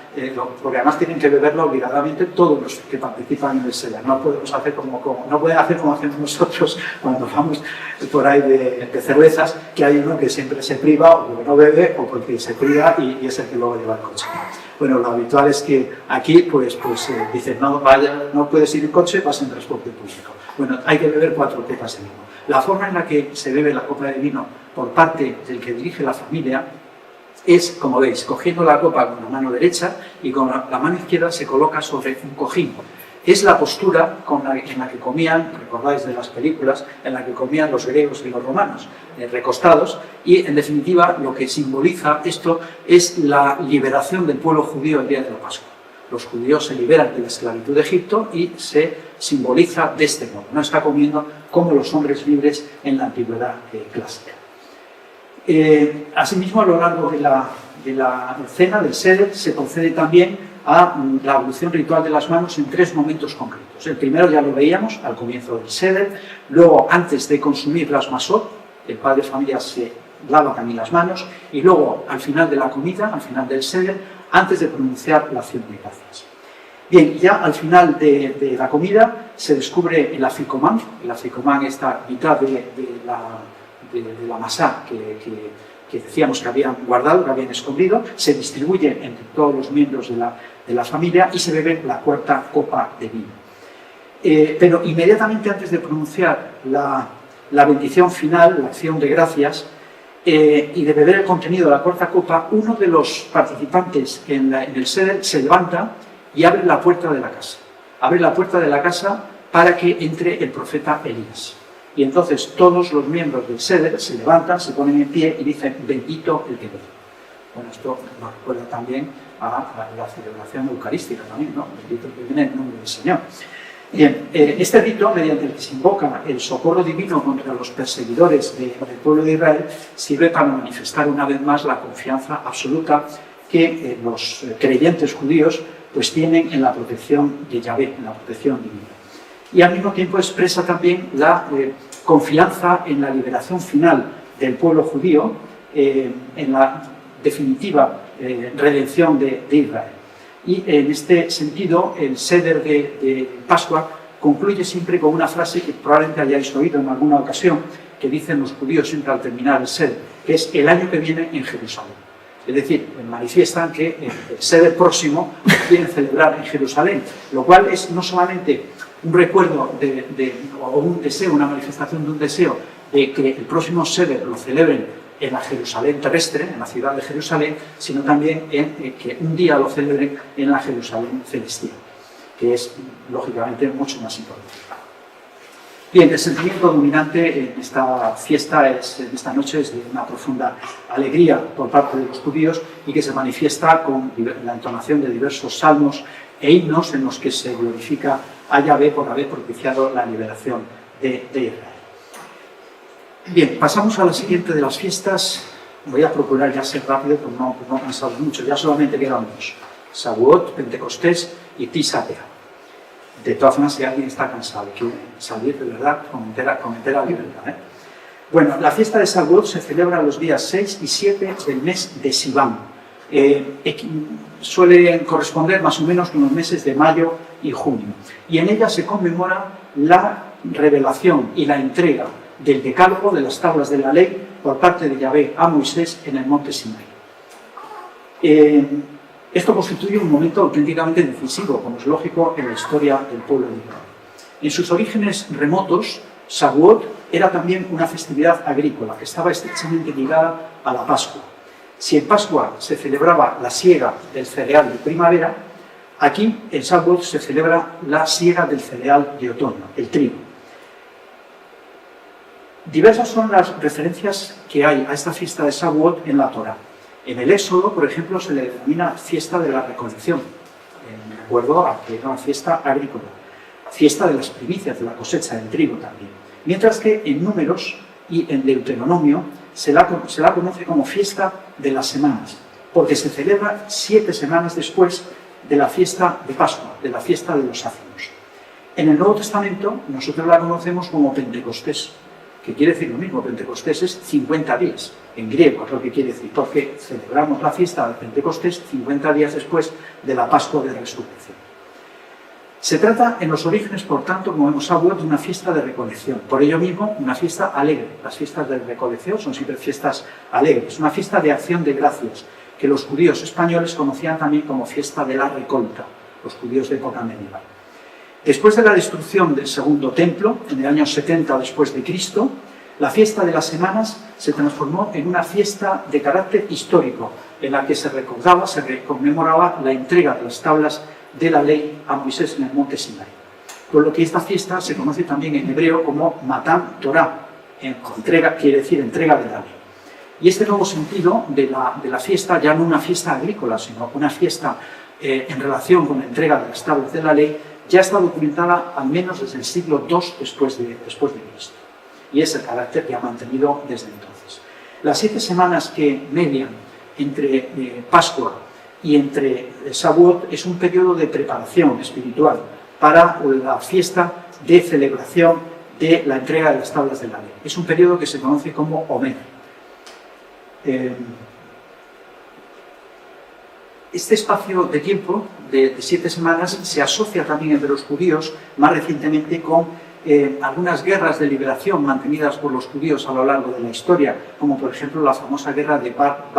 porque además tienen que beberlo obligadamente todos los que participan en el SED. No podemos hacer no pueden hacer como hacemos nosotros cuando vamos por ahí de cervezas, que hay uno que siempre se priva, o porque no bebe, o porque se priva y es el que luego lleva el coche. Bueno, lo habitual es que aquí dicen, no puedes ir en coche, vas en transporte público. Bueno, hay que beber 4 copas de vino. La forma en la que se bebe la copa de vino por parte del que dirige la familia es, como veis, cogiendo la copa con la mano derecha y con la mano izquierda se coloca sobre un cojín. Es la postura en la que comían, recordáis de las películas, en la que comían los griegos y los romanos, recostados, y en definitiva lo que simboliza esto es la liberación del pueblo judío el día de la Pascua. Los judíos se liberan de la esclavitud de Egipto y se simboliza de este modo. No está comiendo como los hombres libres en la antigüedad clásica. Asimismo, a lo largo de la cena del Seder se procede también a la ablución ritual de las manos en 3 momentos concretos. El primero ya lo veíamos al comienzo del Seder, luego antes de consumir las masot, el padre de familia se lava también las manos, y luego al final de la comida, al final del Seder, antes de pronunciar la acción de gracias. Bien, ya al final de la comida se descubre el aficomán. El aficomán, esta mitad de la masá que decíamos que habían guardado, que habían escondido, se distribuye entre todos los miembros de la familia y se bebe la 4ª copa de vino. Pero inmediatamente antes de pronunciar la bendición final, la acción de gracias, y de beber el contenido de la 4ª copa, uno de los participantes en el Seder se levanta y abre la puerta de la casa. Abre la puerta de la casa para que entre el profeta Elías. Y entonces todos los miembros del Seder se levantan, se ponen en pie y dicen, bendito el que viene. Bueno, esto nos recuerda también a la celebración eucarística también, ¿no? Bendito el que viene en nombre del Señor. Bien, este rito, mediante el que se invoca el socorro divino contra los perseguidores del pueblo de Israel, sirve para manifestar una vez más la confianza absoluta que los creyentes judíos pues tienen en la protección de Yahvé, en la protección divina. Y al mismo tiempo expresa también la confianza en la liberación final del pueblo judío, en la definitiva redención de Israel. Y en este sentido, el Seder de Pascua concluye siempre con una frase que probablemente hayáis oído en alguna ocasión, que dicen los judíos siempre al terminar el Seder, que es el año que viene en Jerusalén. Es decir, manifiestan que el Seder próximo lo quieren celebrar en Jerusalén, lo cual es no solamente un recuerdo o un deseo, una manifestación de un deseo de que el próximo Seder lo celebren en la Jerusalén terrestre, en la ciudad de Jerusalén, sino también que un día lo celebren en la Jerusalén celestial, que es, lógicamente, mucho más importante. Bien, el sentimiento dominante en esta fiesta, en esta noche, es de una profunda alegría por parte de los judíos y que se manifiesta con la entonación de diversos salmos e himnos en los que se glorifica a Yahvé por haber propiciado la liberación de Israel. Bien, pasamos a la siguiente de las fiestas. Voy a procurar ya ser rápido, pero no cansamos mucho. Ya solamente quedan 2. Shavuot, Pentecostés y Tisha B'Av. De todas formas, si alguien está cansado y quiere salir de verdad, cometer la libertad. Bueno, la fiesta de Shavuot se celebra los días 6 y 7 del mes de Sivan. Suelen corresponder más o menos con los meses de mayo y junio. Y en ella se conmemora la revelación y la entrega del decálogo, de las tablas de la ley, por parte de Yahvé a Moisés en el monte Sinaí. Esto constituye un momento auténticamente decisivo, como es lógico, en la historia del pueblo de Israel. En sus orígenes remotos, Shavuot era también una festividad agrícola que estaba estrechamente ligada a la Pascua. Si en Pascua se celebraba la siega del cereal de primavera, aquí en Shavuot se celebra la siega del cereal de otoño, el trigo. Diversas son las referencias que hay a esta fiesta de Shavuot en la Torá. En el Éxodo, por ejemplo, se le denomina fiesta de la recolección, de acuerdo a que era una fiesta agrícola, fiesta de las primicias, de la cosecha del trigo también. Mientras que en Números y en Deuteronomio se la conoce como fiesta de las semanas, porque se celebra 7 semanas después de la fiesta de Pascua, de la fiesta de los ázimos. En el Nuevo Testamento nosotros la conocemos como Pentecostés, que quiere decir lo mismo. Pentecostés es 50 días, en griego es lo que quiere decir, porque celebramos la fiesta de Pentecostés 50 días después de la Pascua de Resurrección. Se trata en los orígenes, por tanto, como hemos hablado, de una fiesta de recolección. Por ello mismo, una fiesta alegre. Las fiestas de recolección son siempre fiestas alegres. Una fiesta de acción de gracias, que los judíos españoles conocían también como fiesta de la recolta, los judíos de época medieval. Después de la destrucción del segundo templo, en el año 70 después de Cristo, la fiesta de las semanas se transformó en una fiesta de carácter histórico, en la que se recordaba, se conmemoraba la entrega de las tablas de la ley a Moisés en el monte Sinai. Por lo que esta fiesta se conoce también en hebreo como Matan Torah, entrega, quiere decir entrega de la ley. Y este nuevo sentido de la fiesta, ya no una fiesta agrícola, sino una fiesta en relación con la entrega de las tablas de la ley, ya está documentada al menos desde el siglo II después de Cristo. Y es el carácter que ha mantenido desde entonces. Las 7 semanas que median entre Pascua y entre Shavuot es un periodo de preparación espiritual para la fiesta de celebración de la entrega de las tablas de la ley. Es un periodo que se conoce como Omer. Este espacio de tiempo de 7 semanas se asocia también entre los judíos más recientemente con algunas guerras de liberación mantenidas por los judíos a lo largo de la historia, como por ejemplo la famosa guerra de Bar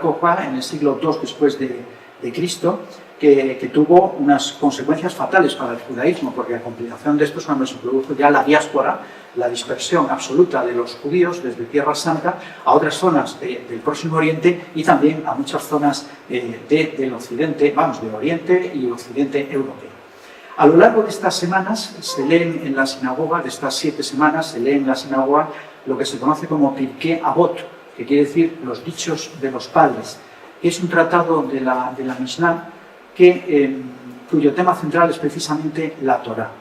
Kokhba en el siglo II después de Cristo, que tuvo unas consecuencias fatales para el judaísmo, porque a continuación de esto es cuando se produjo ya la diáspora, la dispersión absoluta de los judíos desde Tierra Santa a otras zonas del Próximo Oriente y también a muchas zonas del Occidente, de Oriente y Occidente europeo. A lo largo de estas semanas se leen en la sinagoga, de estas 7 semanas, se lee en la sinagoga lo que se conoce como Pirkei Avot, que quiere decir los dichos de los padres. Es un tratado de la Mishnah cuyo tema central es precisamente la Torá.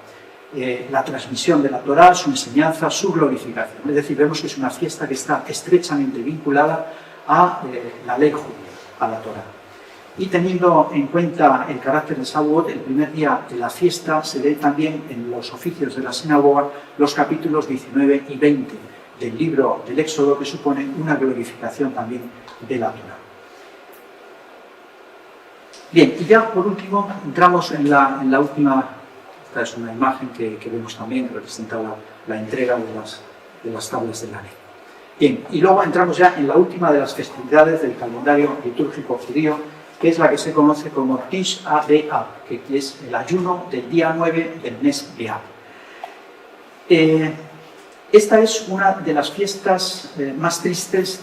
La transmisión de la Torá, su enseñanza, su glorificación. Es decir, vemos que es una fiesta que está estrechamente vinculada a la ley judía, a la Torá. Y teniendo en cuenta el carácter de Shavuot, el primer día de la fiesta se lee también en los oficios de la sinagoga los capítulos 19 y 20 del libro del Éxodo, que suponen una glorificación también de la Torá. Bien, y ya por último entramos en la última. Esta es una imagen que vemos también, que representa la entrega de las tablas de la ley. Bien, y luego entramos ya en la última de las festividades del calendario litúrgico judío, que es la que se conoce como Tisha B'Av, que es el ayuno del día 9 del mes de Av. Esta es una de las fiestas más tristes,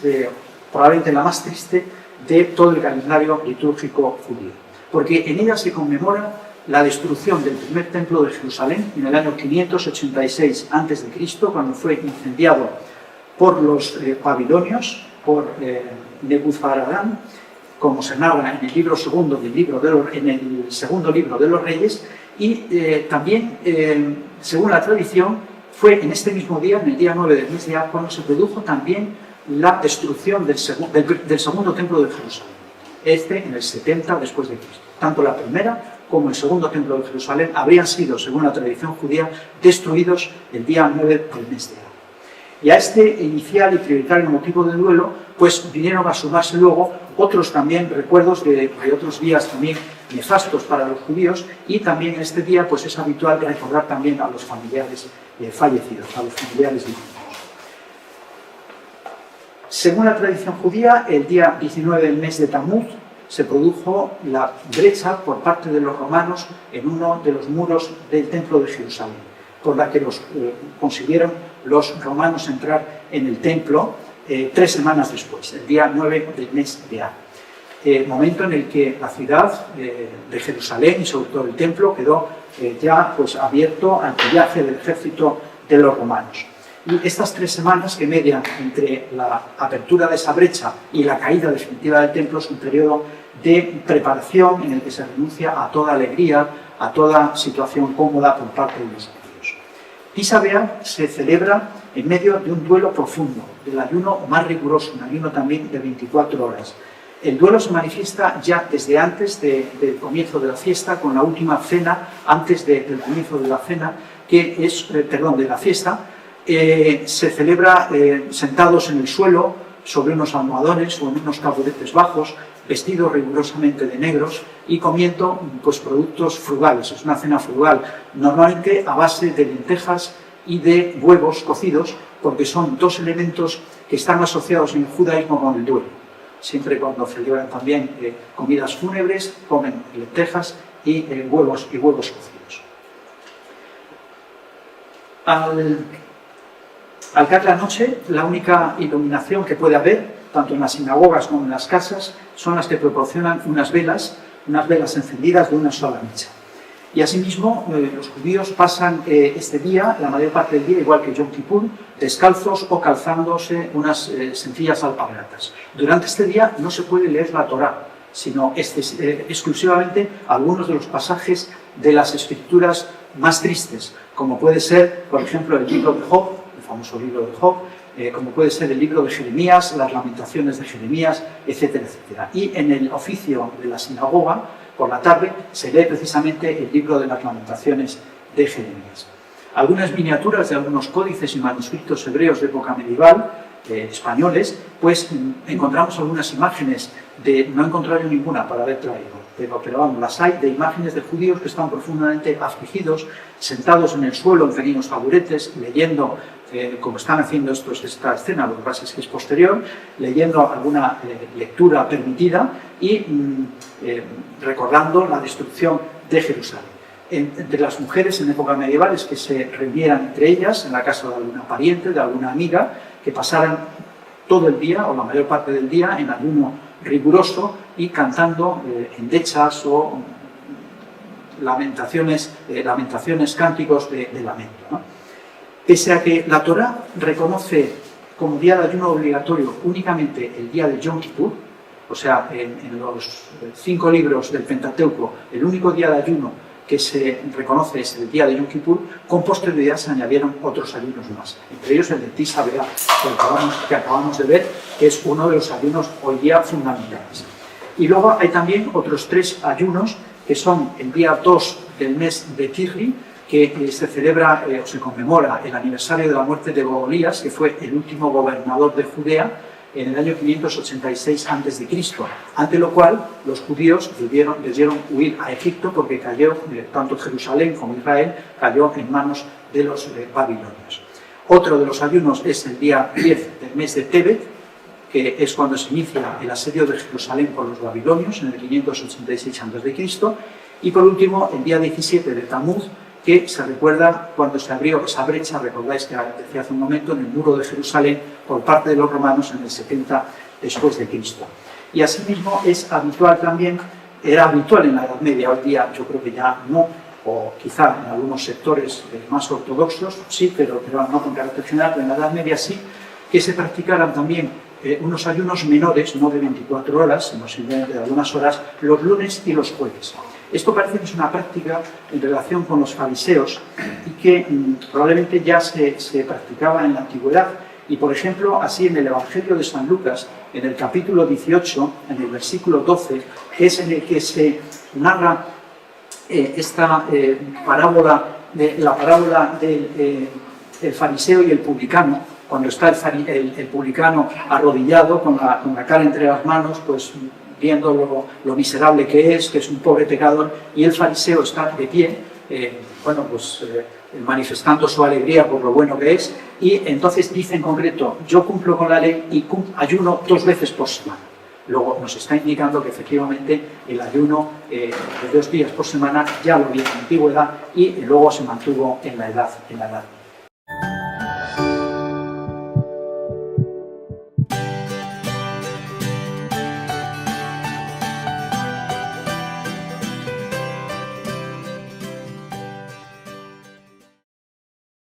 probablemente la más triste, de todo el calendario litúrgico judío, porque en ella se conmemora la destrucción del primer templo de Jerusalén en el año 586 a.C., cuando fue incendiado por los babilonios, por Nebuzaradan, como se narra en el libro segundo en el segundo libro de los Reyes, y también, según la tradición, fue en este mismo día, en el día 9 del mes de Av, cuando se produjo también la destrucción del segundo templo de Jerusalén, en el 70 después de Cristo. Tanto la primera como el segundo templo de Jerusalén habrían sido, según la tradición judía, destruidos el día 9 del mes de Av. Y a este inicial y prioritario motivo de duelo, pues vinieron a sumarse luego otros también recuerdos de otros días también nefastos para los judíos, y también en este día pues es habitual recordar también a los familiares fallecidos, a los familiares difuntos. Según la tradición judía, el día 19 del mes de Tammuz se produjo la brecha por parte de los romanos en uno de los muros del templo de Jerusalén, por la que consiguieron los romanos entrar en el templo 3 semanas después, el día 9 del mes de Av. Momento en el que la ciudad de Jerusalén y sobre todo el templo quedó ya abierto al pillaje del ejército de los romanos. Y estas 3 semanas que median entre la apertura de esa brecha y la caída definitiva del templo es un periodo de preparación en el que se renuncia a toda alegría, a toda situación cómoda por parte de los judíos. Tisha B'Av se celebra en medio de un duelo profundo, del ayuno más riguroso, un ayuno también de 24 horas. El duelo se manifiesta ya desde antes del comienzo de la fiesta, con la última cena, antes del comienzo de la cena, que es, de la fiesta, se celebra sentados en el suelo, sobre unos almohadones o en unos taburetes bajos, vestidos rigurosamente de negros y comiendo pues, productos frugales. Es una cena frugal, normalmente a base de lentejas y de huevos cocidos, porque son 2 elementos que están asociados en el judaísmo con el duelo. Siempre cuando celebran también comidas fúnebres, comen lentejas y huevos cocidos. Al caer la noche, la única iluminación que puede haber, tanto en las sinagogas como en las casas, son las que proporcionan unas velas encendidas de una sola mecha. Y asimismo, los judíos pasan este día, la mayor parte del día, igual que Yom Kippur, descalzos o calzándose unas sencillas alpargatas. Durante este día no se puede leer la Torá, sino exclusivamente algunos de los pasajes de las escrituras más tristes, como puede ser, por ejemplo, el libro de Job, el famoso libro de Job, como puede ser el libro de Jeremías, las lamentaciones de Jeremías, etcétera, etcétera. Y en el oficio de la sinagoga, por la tarde, se lee precisamente el libro de las lamentaciones de Jeremías. Algunas miniaturas de algunos códices y manuscritos hebreos de época medieval, españoles, pues encontramos algunas imágenes no he encontrado ninguna para haber traído, pero vamos, las hay, de imágenes de judíos que están profundamente afligidos, sentados en el suelo en pequeños taburetes, leyendo, como están haciendo esta escena, lo que pasa es que es posterior, leyendo alguna lectura permitida y recordando la destrucción de Jerusalén. Entre las mujeres en época medievales que se reunieran entre ellas en la casa de alguna pariente, de alguna amiga, que pasaran todo el día o la mayor parte del día en ayuno riguroso y cantando endechas o lamentaciones, cánticos de lamento, ¿no? Pese a que la Torá reconoce como día de ayuno obligatorio únicamente el día de Yom Kippur, o sea, en los 5 libros del Pentateuco, el único día de ayuno que se reconoce es el día de Yom Kippur, con posterioridad se añadieron otros ayunos más, entre ellos el de Tisha B'Av, que acabamos de ver, que es uno de los ayunos hoy día fundamentales. Y luego hay también otros 3 ayunos, que son el día 2 del mes de Tisri, que se celebra o se conmemora el aniversario de la muerte de Golias, que fue el último gobernador de Judea, en el año 586 a.C., ante lo cual los judíos debieron huir a Egipto porque cayó, tanto Jerusalén como Israel, cayó en manos de los babilonios. Otro de los ayunos es el día 10 del mes de Tebet, que es cuando se inicia el asedio de Jerusalén por los babilonios, en el 586 a.C., y por último el día 17 de Tamuz, que se recuerda cuando se abrió esa brecha, recordáis que decía hace un momento, en el muro de Jerusalén por parte de los romanos en el 70 después de Cristo. Y asimismo es habitual también, era habitual en la Edad Media, hoy día yo creo que ya no, o quizá en algunos sectores más ortodoxos, sí, pero no con carácter general, pero en la Edad Media sí, que se practicaran también unos ayunos menores, no de 24 horas, sino simplemente de algunas horas, los lunes y los jueves. Esto parece que es una práctica en relación con los fariseos y que probablemente ya se practicaba en la antigüedad. Y por ejemplo, así en el Evangelio de San Lucas, en el capítulo 18, en el versículo 12, que es en el que se narra esta parábola, la parábola del fariseo y el publicano, cuando está el publicano arrodillado con la cara entre las manos, pues viendo lo miserable que es un pobre pecador, y el fariseo está de pie, manifestando su alegría por lo bueno que es, y entonces dice en concreto: yo cumplo con la ley y ayuno 2 veces por semana. Luego nos está indicando que efectivamente el ayuno de 2 días por semana ya lo había en la antigüedad y luego se mantuvo en la edad media.